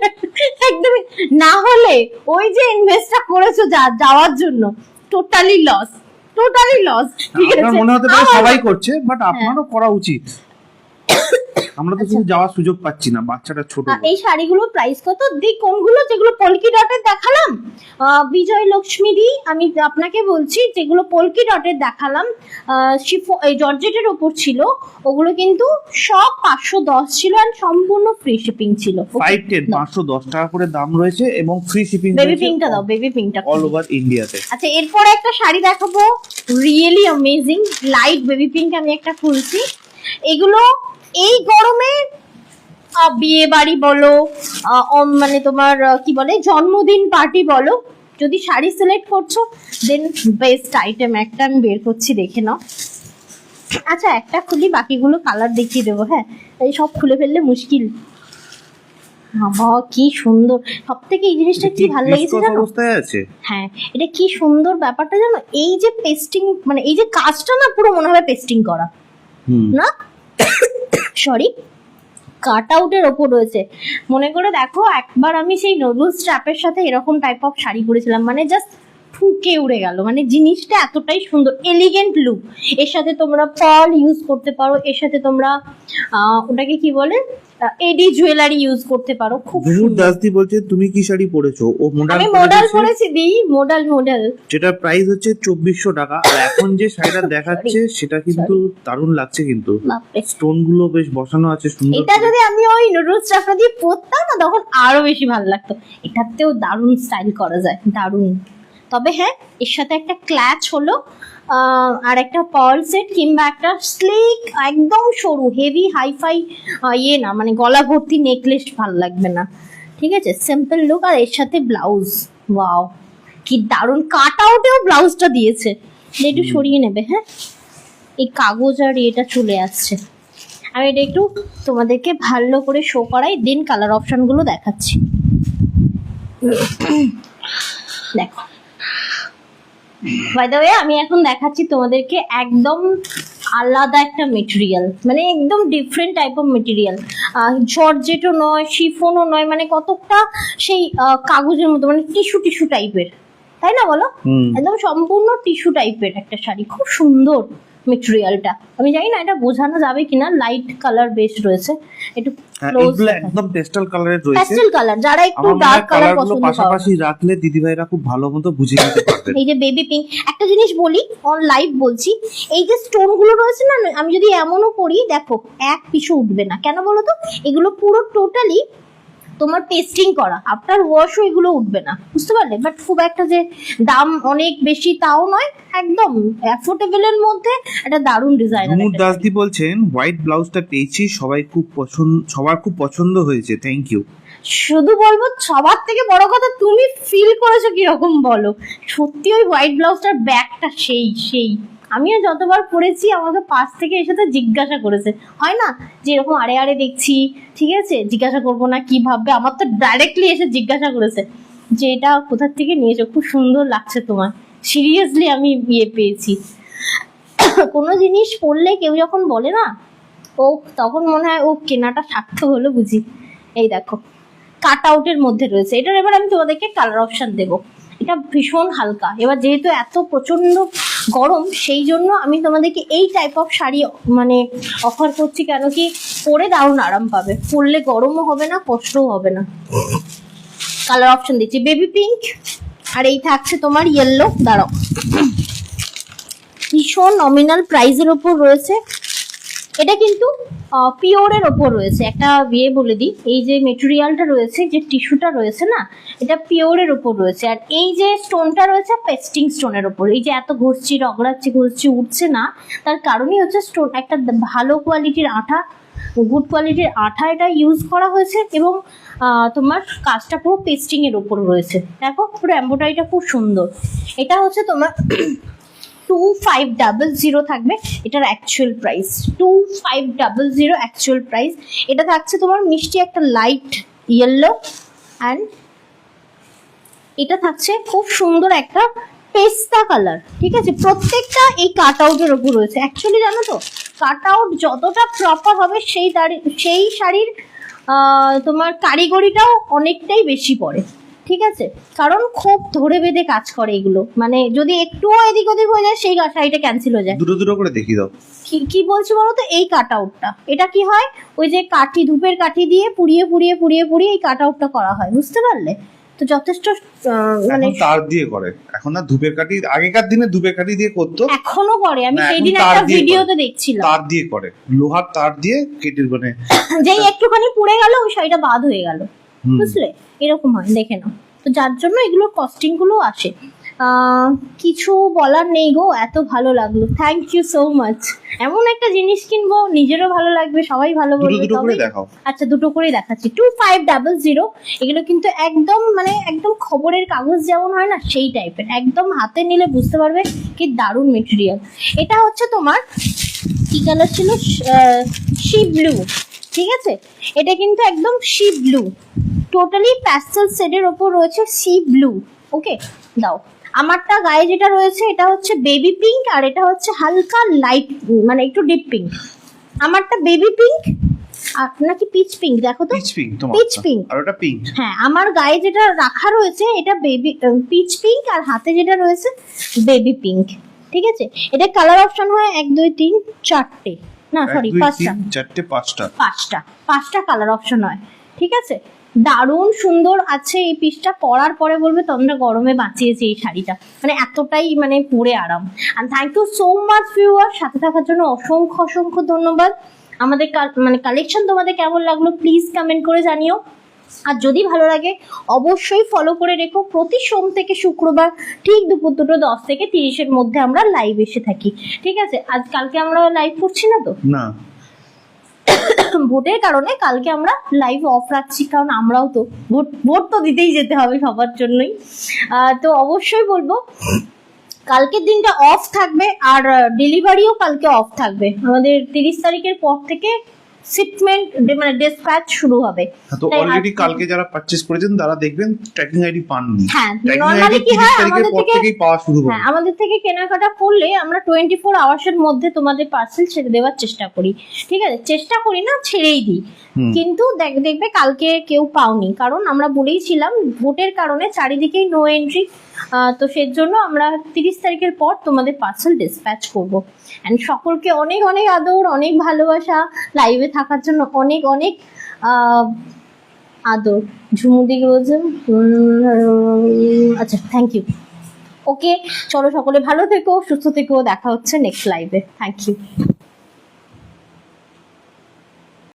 একদমই, না হলে ওই যে ইনভেস্টটা করেছো যাওয়ার জন্য, টোটালি লস, টোটালি লস, ঠিক আছে। আপনার মনে হতে পারে আমার- সবাই করছে, বাট আপনারও করা উচিত। আমরা তো শুধু যাওয়ার সুযোগ পাচ্ছি না, বাচ্চাটা ছোট। এই শাড়িগুলোর প্রাইস কত দি, কোনগুলো যেগুলো পলকি ডটের দেখালাম, বিজয় লক্ষ্মী দি, আমি আপনাকে বলছি যেগুলো পলকি ডটের দেখালাম, এই জর্জেটের ওপর ছিল, ওগুলো কিন্তু সব 510 ছিল, আর সম্পূর্ণ ফ্রি শিপিং ছিল। 510 510 টাকা করে দাম রয়েছে, এবং ফ্রি শিপিং বেবি পিঙ্কটা দাও, বেবি পিঙ্কটা অল ওভার ইন্ডিয়াতে। আচ্ছা, এরপরে একটা শাড়ি দেখাবো, really amazing, light baby pink, আমি একটা খুলছি। এগুলো এই গরমে বিয়ে বাড়ি বলো, মানে তোমার কি বলে জন্মদিন পার্টি বলো, যদি শাড়ি সিলেক্ট করছো দেন বেস্ট আইটেম একটা আমি বের করছি, দেখে নাও। আচ্ছা একটা খুলি, বাকিগুলো কালার দেখিয়ে দেবো, হ্যাঁ, এই সব খুলে ফেললে মুশকিল। বাবা কি সুন্দর, সব থেকে এই জিনিসটা কি ভালো লেগেছে জানো? অবস্থায় আছে। হ্যাঁ, এটা কি সুন্দর ব্যাপারটা জানো, এই যে পেস্টিং, মানে এই যে কাজটা না পুরো মনে হবে পেস্টিং করা, না সরি, কাট আউটের ওপর রয়েছে। মনে করে দেখো, একবার আমি সেই নোবেল স্ট্র্যাপের সাথে এরকম টাইপ অফ শাড়ি পরেছিলাম, মানে জাস্ট ফুঁকে উড়ে গেল, মানে জিনিসটা এতটাই সুন্দর, এলিগেন্ট লুক। এর সাথে তোমরা পার্ল ইউজ করতে পারো, এর সাথে তোমরা ওটাকে কি বলে এডি জুয়েলারি ইউজ করতে পারো, খুব সুন্দর। দাসদি বলছে তুমি কি শাড়ি পরেছো? ও আমি মডেল পরেছি দি, মডেল যেটা প্রাইস হচ্ছে 2400 টাকা, আর এখন যে শাড়িটা দেখাচ্ছে সেটা কিন্তু দারুণ লাগছে, কিন্তু বাপরে। স্টোন গুলো বেশ বসানো আছে সুন্দর এটা করে। যদি আমি ওই নুডলস চাপড়া দিয়ে পরতাম না, তখন আরো বেশি ভালো লাগতো। এটাতেও দারুণ স্টাইল করা যায়, দারুণ। তবে হ্যাঁ, এর সাথে একটা ক্ল্যাচ হলো, আর একটা পার্ল সেট, কিংবা একটা স্লিক একদম সরু হেভি হাইফাই ইয়ে না, মানে গলা ভর্তি নেকলেস ভালো লাগবে না, ঠিক আছে, সিম্পল লুক। আর এর সাথে ব্লাউজ, ওয়াও কি দারুণ, কাট আউটেও ব্লাউজটা দিয়েছে। একটু সরিয়ে নেবে, হ্যাঁ, এই কাগজ আর এটা চলে আসছে। আমি এটা একটু তোমাদেরকে ভালো করে শো করাই, দেন কালার অপশনগুলো দেখাচ্ছি। দেখো, বাই দ্য ওয়ে আমি এখন দেখাচ্ছি তোমাদেরকে একদম আলাদা একটা মেটেরিয়াল, মানে একদম ডিফারেন্ট টাইপ অফ মেটেরিয়াল। জর্জেটও নয়, শিফনও নয়, মানে কতটা সেই কাগজের মতো, মানে টিস্যু টিস্যু টাইপের, তাই না বলো? একদম সম্পূর্ণ টিস্যু টাইপের একটা শাড়ি, খুব সুন্দর মেটেরিয়ালটা। আমি জানি না এটা বোঝানো যাবে কিনা, লাইট কালার বেস রয়েছে, একটু এগুলো একদম পেস্টাল কালারের রয়েছে, প্যাস্টেল কালার। যারা একটু আমার মনে হয় ডার্ক কালার কালারগুলো পছন্দ করে, পাশাপাশি রাখলে দিদিভাইরা খুব ভালো মতো বুঝে নিতে পারবেন। এই যে বেবি পিঙ্ক, একটা জিনিস বলি অন লাইভ বলছি, এই যে স্টোন গুলো রয়েছে না, আমি যদি এমনও করি দেখো এক পিছু উঠবে না, কেন বলো তো? এগুলো পুরো টোটালি তোমার পেস্টিং করা, আফটার ওয়াশও এগুলো উঠবে না, বুঝতে পারলে? বাট খুব একটা যে দাম অনেক বেশি তাও নয়, একদম অ্যাফোর্ডেবল এর মধ্যে একটা দারুণ ডিজাইন। ঝুমুর দাসদি বলছেন হোয়াইট ব্লাউজটা পেয়েছি, সবার খুব পছন্দ হয়েছে, থ্যাংক ইউ। শুধু বলবো সবার থেকে বড় কথা, তুমি ফিল করেছো কিরকম বলো? সত্যি ওই হোয়াইট ব্লাউজটার ব্যাগটা সেই আমিও যতবার পরেছি আমাকে পাশ থেকে এসে তো জিজ্ঞাসা করেছে, হয় না যে এরকম আরে আরে দেখছি, ঠিক আছে জিজ্ঞাসা করবো না কি ভাববে, আমার তো ডাইরেক্টলি এসে জিজ্ঞাসা করেছে যে এটা কোথা থেকে নিয়েছো, খুব সুন্দর লাগছে তোমার। সিরিয়াসলি আমি বিয়ে পেয়েছি। কোনো জিনিস পড়লে কেউ যখন বলে না, ও তখন মনে হয় ও কেনাটা সার্থক হলো বুঝি। এই দেখো কাট আউটের মধ্যে রয়েছে এটার। এবার আমি তোমাদেরকে কালার অপশন দেবো। এটা ভীষণ হালকা, এবার যেহেতু এত প্রচন্ড গরম সেই জন্য আমি তোমাদেরকে এই টাইপ অফ শাড়ি মানে অফার করছি, কেন কি পরে দারুণ আরাম পাবে, পরলে গরমও হবে না, কষ্টও হবে না। কালার অপশন দিচ্ছি বেবি পিঙ্ক, আর এই থাকছে তোমার ইয়েলো। দাঁড়াও, ভীষণ নমিনাল প্রাইসের ওপর রয়েছে। এটা কিন্তু পিওরের ওপর রয়েছে, একটা বিয়ে বলে দিই, এই যে মেটেরিয়ালটা রয়েছে, যে টিস্যুটা রয়েছে না, এটা পিওরের ওপর রয়েছে। আর এই যে স্টোনটা রয়েছে পেস্টিং স্টোনের ওপর। এই যে এত ঘষছি ঘষছি উঠছে না, তার কারণই হচ্ছে স্টোন একটা ভালো কোয়ালিটির আঠা, গুড কোয়ালিটির আঠা এটা ইউজ করা হয়েছে, এবং তোমার কাজটা পুরো পেস্টিং এর ওপর রয়েছে। দেখো পুরো এমব্রয়ডারিটা খুব সুন্দর। এটা হচ্ছে তোমার 2500 থাকবে এটার অ্যাকচুয়াল প্রাইস, 2500 অ্যাকচুয়াল প্রাইস। এটা থাকছে তোমার মিষ্টি একটা লাইট ইয়েলো, অ্যান্ড এটা থাকছে খুব সুন্দর একটা পেস্তা কালার, ঠিক আছে? প্রত্যেকটা এই কাট আউটের ওপর রয়েছে। অ্যাকচুয়ালি জানো তো, কাট আউট যতটা প্রপার হবে সেই শাড়ির তোমার কারিগরিটাও অনেকটাই বেশি পড়ে, ঠিক আছে? কারণ খুব ধরে বেঁধে কাজ করে এগুলো, মানে যদি একটুও এদিক ওদিক হয়ে যায় সেই শাড়িটা ক্যান্সেল হয়ে যায়। দুটো করে দেখিয়ে দাও। কি বলছো বলো তো? এই কাট আউটটা, এটা কি হয়, ওই যে কাঠি, ধূপের কাঠি দিয়ে পুড়িয়ে এই কাট আউটটা করা হয়, বুঝতে পারলে? তো যথেষ্ট মানে তার দিয়ে করে, এখন না ধূপের কাঠি, আগেকার দিনে ধূপের কাঠি দিয়ে করতো, এখনো করে। আমি সেই দিন একটা ভিডিওতে দেখছিলাম তার দিয়ে করে, লোহার তার দিয়ে কেটে, মানে যেই একটুখানি পুড়ে গেল ওই শাড়িটা বাদ হয়ে গেল, বুঝলে? এরকম হয়, দেখে নাও। তো যার জন্য এগুলোর কস্টিং গুলো আসে। কিছু বলার নেই গো, এত ভালো লাগলো, থ্যাংক ইউ সো মাচ। এমন একটা জিনিস কিনবো, নিজেরও ভালো লাগবে, সবাই ভালো বলবে। আচ্ছা দুটো করে দেখাচ্ছি, 2500। এগুলো কিন্তু একদম মানে একদম খবরের কাগজ যেমন হয় না সেই টাইপের, একদম হাতে নিলে বুঝতে পারবে কি দারুণ মেটেরিয়াল। এটা হচ্ছে তোমার কি কালার ছিল, সি ব্লু, ঠিক আছে? এটা কিন্তু একদম সি ব্লু, টোটালি প্যাস্টেল শেডের ওপর রয়েছে সি ব্লু। ওকে দাও, আমারটা গায়ে যেটা রয়েছে এটা হচ্ছে বেবি পিঙ্ক, আর এটা হচ্ছে হালকা লাইট মানে একটু ডিপ পিঙ্ক। আমারটা বেবি পিঙ্ক নাকি পিচ পিঙ্ক, দেখো তো, পিচ পিঙ্ক, আর ওটা পিঙ্ক। হ্যাঁ, আমার গায়ে যেটা রাখা রয়েছে এটা বেবি পিচ পিঙ্ক, আর হাতে যেটা রয়েছে বেবি পিঙ্ক, ঠিক আছে? এটা কালার অপশন হয় 1 2 3 4টে, না সরি 5টা কালার অপশন হয়, ঠিক আছে? দারুণ সুন্দর আছে এই পিসটা, পরার পরে বলবে তোমরা গরমে বাঁচিয়েছে এই শাড়িটা, মানে এতটাই মানে পরে আরাম। আর thank you so much viewer, সাথে থাকার জন্য অসংখ্য ধন্যবাদ। আমাদের মানে কালেকশন তোমাদের কেমন লাগলো প্লিজ কমেন্ট করে জানিও। আর যদি ভালো লাগে অবশ্যই ফলো করে রেখো। প্রতি সোম থেকে শুক্রবার ঠিক দুপুর 2:10 থেকে 30-এর মধ্যে আমরা লাইভ এসে থাকি, ঠিক আছে? কালকে আমরা লাইভ করছি না তো, না ভোটের কারণে কালকে আমরা লাইভ অফ রাখছি, কারণ আমরাও তো ভোট তো দিতেই যেতে হবে সবার জন্যই। তো অবশ্যই বলবো কালকের দিনটা অফ থাকবে, আর ডেলিভারিও কালকে অফ থাকবে। আমাদের 30 তারিখের পর থেকে শিপমেন্ট মানে ডিসপ্যাচ শুরু হবে। তো তাই অলরেডি আজকে- কালকে যারা পারচেজ করেছেন তারা দেখবেন ট্র্যাকিং আইডি পাননি। হ্যাঁ, ট্র্যাকিং normally আইডি কি 30 হয়, তারিখের আমাদের পর থেকে- থেকেই পাওয়া শুরু হবে। হ্যাঁ, আমাদের থেকে কেনাকাটা করলে আমরা 24 আওয়ার্সের মধ্যে তোমাদের পার্সেল ছেড়ে দেওয়ার চেষ্টা করি, ঠিক আছে? চেষ্টা করি না, ছেড়েই দিই। কিন্তু দেখবে কালকে কেউ পাওনি, কারণ আমরা বলেইছিলাম ভোটের কারণে চারিদিকেই নো এন্ট্রি, তো সেই জন্য আমরা 30 তারিখের পর তোমাদের পার্সেল ডিসপ্যাচ করব। অ্যান্ড সকলকে অনেক অনেক আদর, অনেক ভালোবাসা, লাইভে থাকার জন্য অনেক অনেক আদর। ঝুমুদি বলছে আচ্ছা, থ্যাংক ইউ। ওকে, চলো সকলে ভালো থেকো, সুস্থ থেকো, দেখা হচ্ছে নেক্সট লাইভে। Thank you.